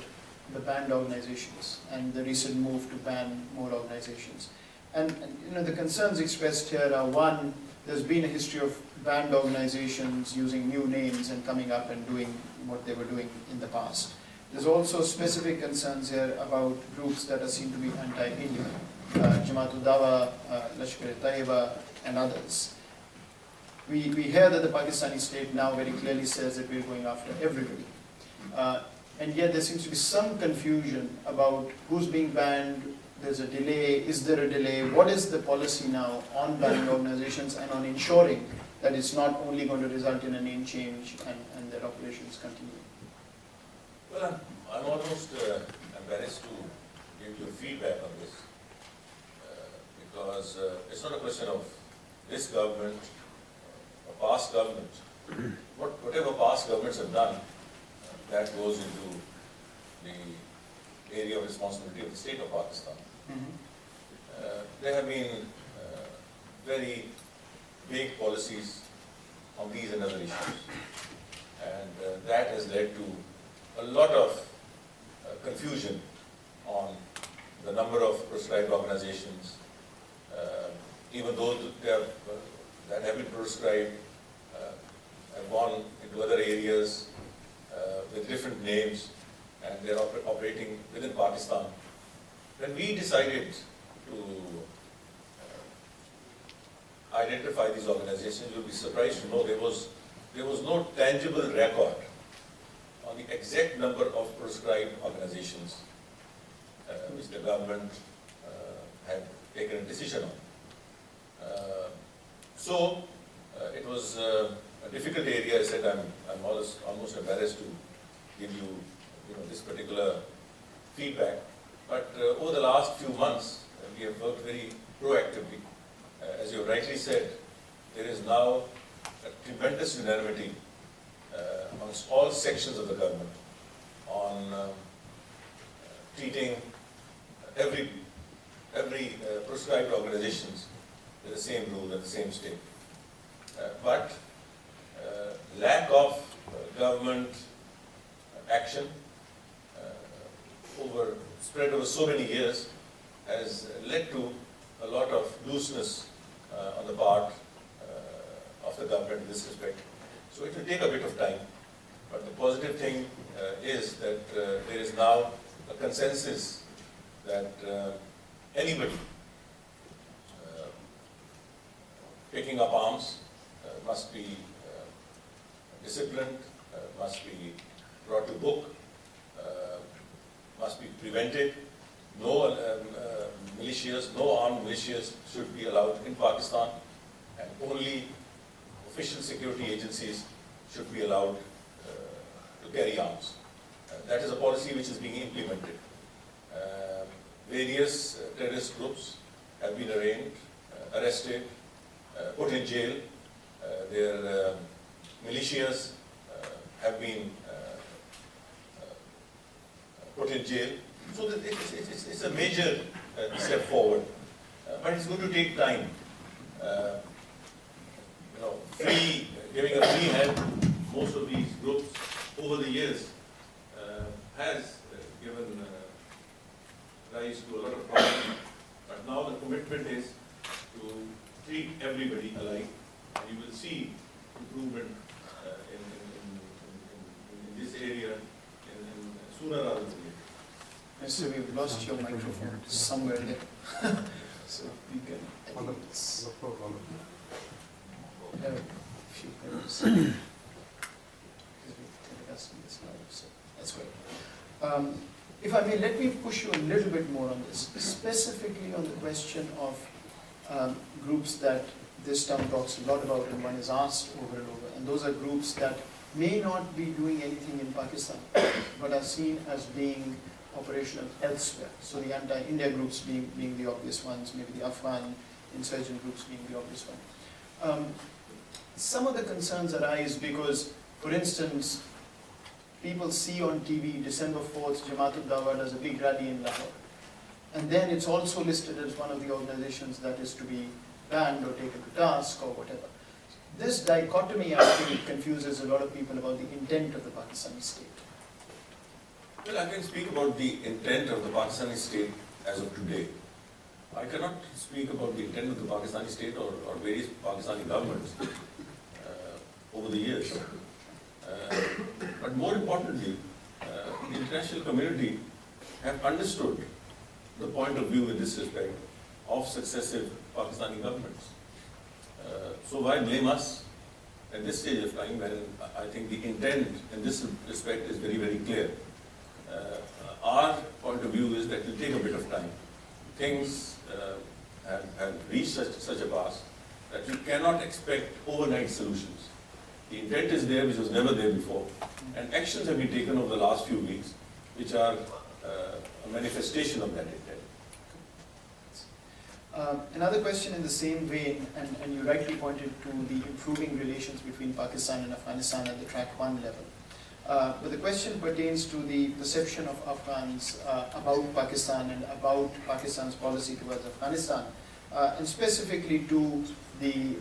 the banned organizations and the recent move to ban more organizations. And you know, the concerns expressed here are, one, there's been a history of banned organizations using new names and coming up and doing what they were doing in the past. There's also specific concerns here about groups that are seen to be anti-Indian, Jamaat-ul-Dawa, Lashkar-e-Taiba, and others. We hear that the Pakistani state now very clearly says that we're going after everybody. And yet there seems to be some confusion about who's being banned. There's a delay. Is there a delay? What is the policy now on banning organizations and on ensuring that it's not only going to result in a name change and that operations continue? Well, I'm almost embarrassed to give you feedback on this, because it's not a question of this government or past government. Whatever past governments have done, that goes into the area of responsibility of the state of Pakistan. There have been very vague policies on these and other issues, and that has led to a lot of confusion on the number of proscribed organizations, even those that have been proscribed have gone into other areas with different names, and they're operating within Pakistan. When we decided to identify these organizations, you'll be surprised to know there was no tangible record on the exact number of proscribed organizations which the government had taken a decision on. So it was a difficult area. I said I'm almost embarrassed to give you, this particular feedback. But over the last few months, we have worked very proactively. As you rightly said, there is now a tremendous unanimity amongst all sections of the government on treating every proscribed organizations with the same rule and the same state. But lack of government action spread over so many years has led to a lot of looseness on the part of the government in this respect. So it will take a bit of time, but the positive thing is that there is now a consensus that anybody picking up arms must be disciplined, must be brought to book, must be prevented. No militias, no armed militias should be allowed in Pakistan, and only official security agencies should be allowed to carry arms. That is a policy which is being implemented. Various terrorist groups have been arrested, put in jail. Their militias have been put in jail. So that it's a major step forward, but it's going to take time. Giving a free hand, most of these groups over the years has given rise to a lot of problems. But now the commitment is to treat everybody alike, and you will see improvement in this area sooner rather than later. Minister, we've lost your microphone somewhere there. So we can, I think it's, have a few minutes. Because we telecasting this live, so that's great. If I may, let me push you a little bit more on this, specifically on the question of groups that this term talks a lot about and one is asked over and over, and those are groups that may not be doing anything in Pakistan, but are seen as being operational elsewhere. So the anti-India groups being the obvious ones, maybe the Afghan insurgent groups being the obvious one. Some of the concerns arise because, for instance, people see on TV December 4th, Jamaat-ul-Dawa does a big rally in Lahore. And then it's also listed as one of the organizations that is to be banned or taken to task or whatever. This dichotomy actually confuses a lot of people about the intent of the Pakistani state. Well, I can speak about the intent of the Pakistani state as of today. I cannot speak about the intent of the Pakistani state or various Pakistani governments over the years. But more importantly, the international community have understood the point of view in this respect of successive Pakistani governments. So why blame us at this stage of time when I think the intent in this respect is very, very clear. Our point of view is that it will take a bit of time. Things have reached such a pass that you cannot expect overnight solutions. The intent is there, which was never there before, and actions have been taken over the last few weeks, which are a manifestation of that intent. Another question in the same vein, and you rightly pointed to the improving relations between Pakistan and Afghanistan at the track 1 level. But the question pertains to the perception of Afghans about Pakistan and about Pakistan's policy towards Afghanistan, and specifically to the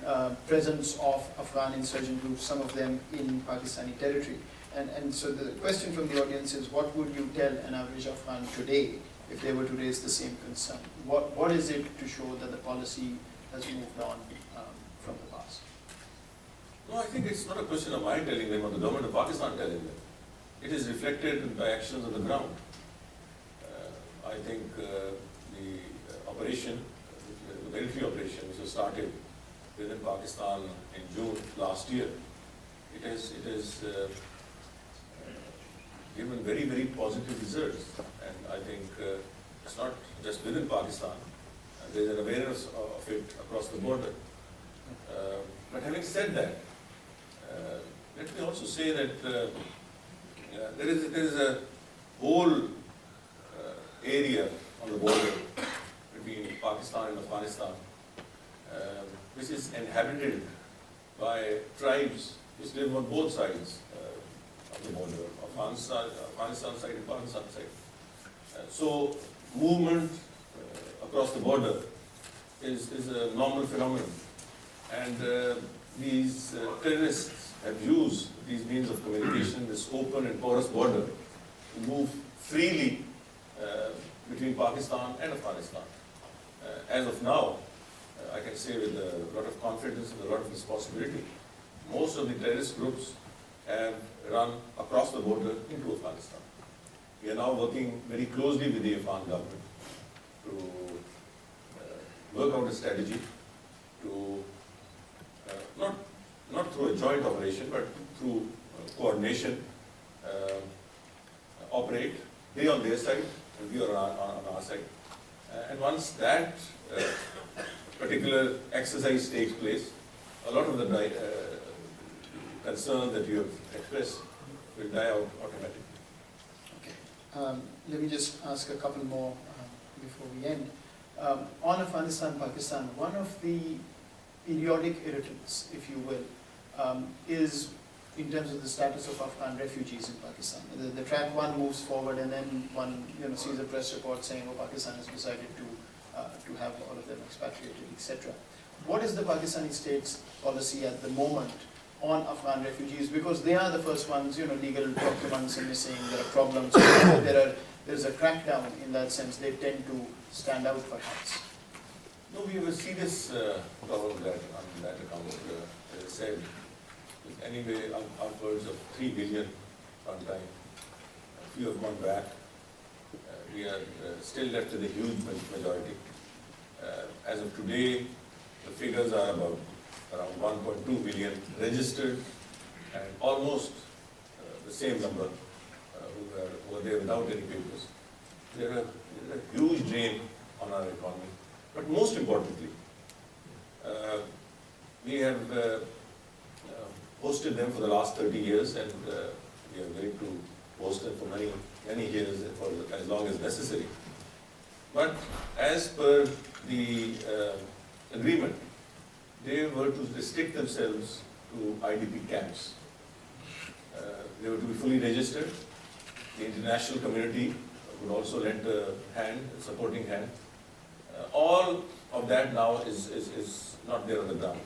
presence of Afghan insurgent groups, some of them in Pakistani territory. And so the question from the audience is, what would you tell an average Afghan today if they were to raise the same concern? What is it to show that the policy has moved on from the past? No, I think it's not a question of my telling them or the government of Pakistan telling them. It is reflected by actions on the ground. I think the operation, the military operation, which was started within Pakistan in June last year, it has given very, very positive results. And I think it's not just within Pakistan. There is an awareness of it across the border. But having said that, let me also say that there is a whole area on the border between Pakistan and Afghanistan which is inhabited by tribes which live on both sides of the border, Afghanistan side and Pakistan side. So movement across the border is a normal phenomenon, and these terrorists have used these means of communication, this open and porous border, to move freely between Pakistan and Afghanistan. As of now, I can say with a lot of confidence and a lot of responsibility, most of the terrorist groups have run across the border into Afghanistan. We are now working very closely with the Afghan government to work out a strategy to not through a joint operation, but through coordination, operate, they on their side and we are on our side. And once that particular exercise takes place, a lot of the concerns that you have expressed will die out automatically. Okay. Let me just ask a couple more before we end. On Afghanistan, Pakistan, one of the periodic irritants, if you will, is in terms of the status of Afghan refugees in Pakistan. The track 1 moves forward, and then one sees a press report saying, oh, Pakistan has decided to have all of them expatriated, etc. What is the Pakistani state's policy at the moment on Afghan refugees? Because they are the first ones, legal documents are missing, there are problems, there's a crackdown in that sense, they tend to stand out perhaps. No, we have a serious problem on that account, as I said, with anyway upwards of 3 billion one time. A few have gone back. we are still left with a huge majority. As of today, the figures are about around 1.2 million registered and almost the same number who are there without any papers. There are a huge drain on our economy. But most importantly, we have hosted them for the last 30 years, and we are going to host them for many years, for as long as necessary. But as per the agreement, they were to restrict themselves to IDP camps. They were to be fully registered. The international community would also lend a hand, a supporting hand. All of that now is not there on the ground.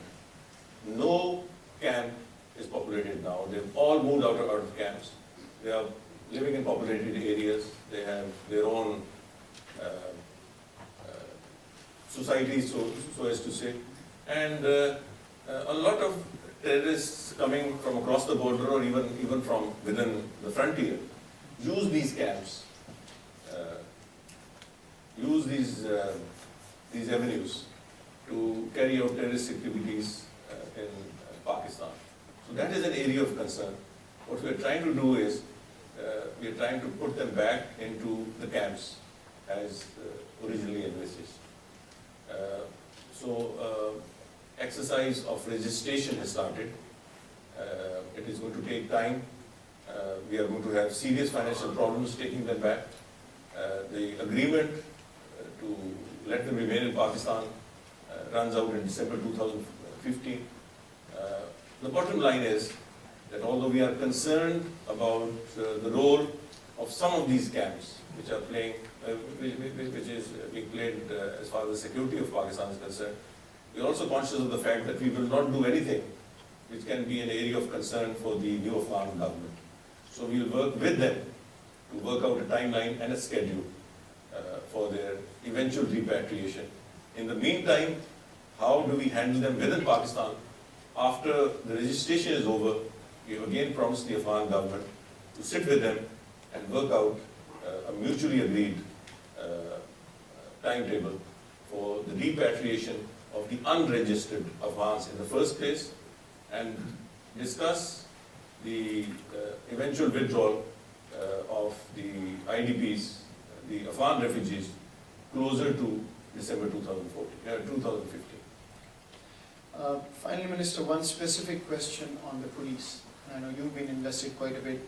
No camp is populated now. They've all moved out of camps. They are living in populated areas. They have their own societies, so as to say. And a lot of terrorists coming from across the border or even from within the frontier use these camps, use these avenues to carry out terrorist activities in Pakistan. So that is an area of concern. What we are trying to do is, we are trying to put them back into the camps as originally envisaged. Exercise of registration has started. It is going to take time. We are going to have serious financial problems taking them back. The agreement to let them remain in Pakistan runs out in December 2015. The bottom line is that although we are concerned about the role of some of these camps, which are playing, which is being played as far as the security of Pakistan is concerned, we are also conscious of the fact that we will not do anything which can be an area of concern for the new Afghan government. So we will work with them to work out a timeline and a schedule for their eventual repatriation. In the meantime, how do we handle them within Pakistan? After the registration is over, we have again promised the Afghan government to sit with them and work out a mutually agreed timetable for the repatriation of the unregistered Afghans in the first place, and discuss the eventual withdrawal of the IDPs, the Afghan refugees, closer to December 2015. Finally, Minister, one specific question on the police. I know you've been invested quite a bit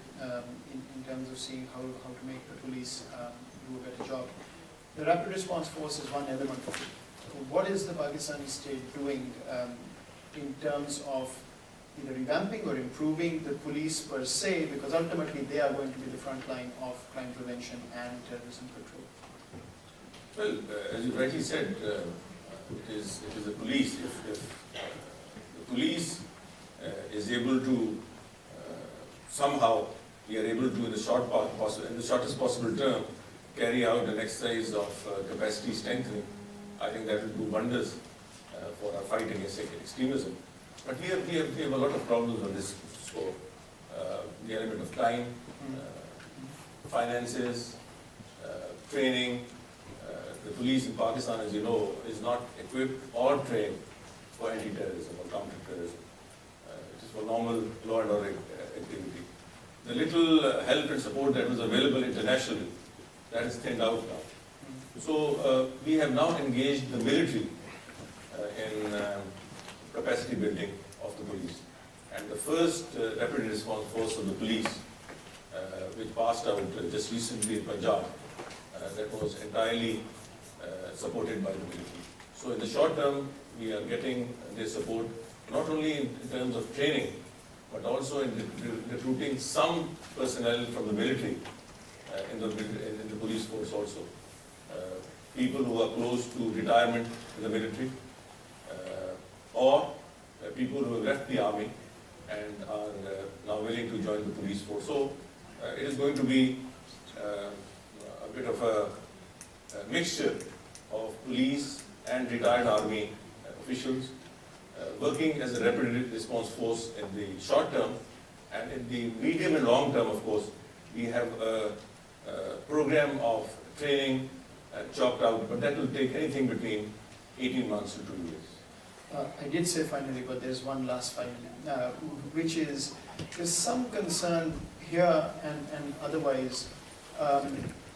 in terms of seeing how to make the police do a better job. The Rapid Response Force is one element of it. What is the Pakistani state doing in terms of either revamping or improving the police per se, because ultimately they are going to be the front line of crime prevention and terrorism control? Well, as you rightly said, it is the police. If the police is able to somehow, we are able to, in the shortest possible term, carry out an exercise of capacity strengthening, I think that will do wonders for our fight against extremism. But we have a lot of problems on this score. The element of time, finances, training. The police in Pakistan, as you know, is not equipped or trained for anti-terrorism or counter-terrorism. It is for normal law and order activity. The little help and support that was available internationally, that is thinned out now. So we have now engaged the military in capacity building of the police. And the first rapid response force of the police, which passed out just recently in Punjab, that was entirely supported by the military. So in the short term, we are getting their support, not only in terms of training, but also in recruiting some personnel from the military in the police force also. People who are close to retirement in the military, or people who have left the army and are now willing to join the police force. So it is going to be a bit of a mixture of police and retired army officials working as a rapid response force in the short term, and in the medium and long term, of course, we have a program of training chalked out, but that will take anything between 18 months to 2 years. I did say finally, but there's one last finally, which is, there's some concern here and otherwise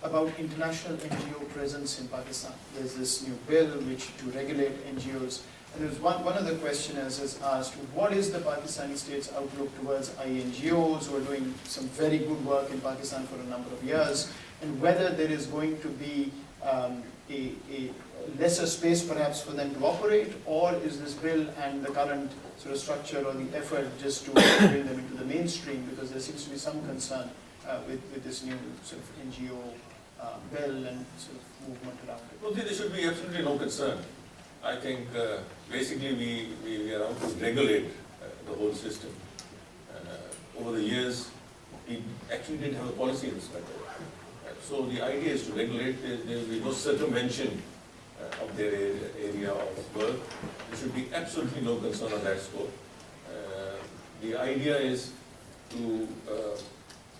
about international NGO presence in Pakistan. There's this new bill which to regulate NGOs. And there's one other question is asked, what is the Pakistani state's outlook towards INGOs who are doing some very good work in Pakistan for a number of years, and whether there is going to be a lesser space perhaps for them to operate, or is this bill and the current sort of structure or the effort just to bring them into the mainstream, because there seems to be some concern with this new sort of NGO bill and sort of movement around it. Well, there should be absolutely no concern. I think basically we are out to regulate the whole system. Over the years, we actually didn't have a policy in this matter. So the idea is to regulate. There will be no circumvention of their area of work. There should be absolutely no concern on that score. The idea is to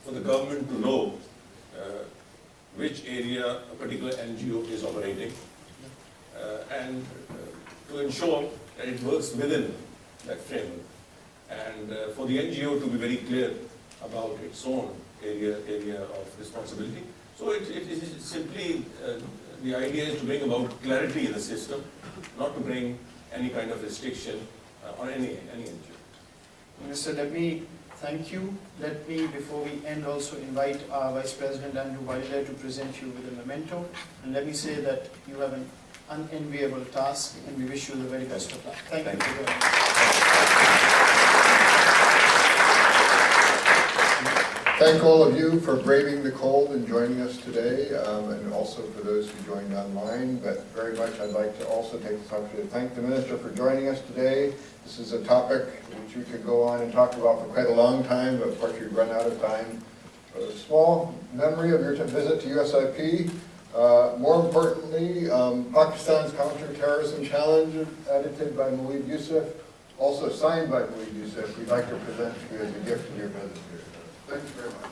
for the government to know which area a particular NGO is operating, and to ensure that it works within that framework, and for the NGO to be very clear about its own area of responsibility. So it is simply, the idea is to bring about clarity in the system, not to bring any kind of restriction on any NGO. Minister, let me thank you. Let me, before we end, also invite our Vice President Andrew Wilder to present you with a memento. And let me say that you have an unenviable task, and we wish you the very best of luck. Thank you very much. Thank all of you for braving the cold and joining us today, and also for those who joined online. But very much I'd like to also take this opportunity to thank the Minister for joining us today. This is a topic which we could go on and talk about for quite a long time, but of course we've run out of time. A small memory of your visit to USIP. More importantly, Pakistan's Counter-Terrorism Challenge, edited by Maleed Yousaf, also signed by Maleed Yousaf, we'd like to present to you as a gift of your visit here. Thank you very much.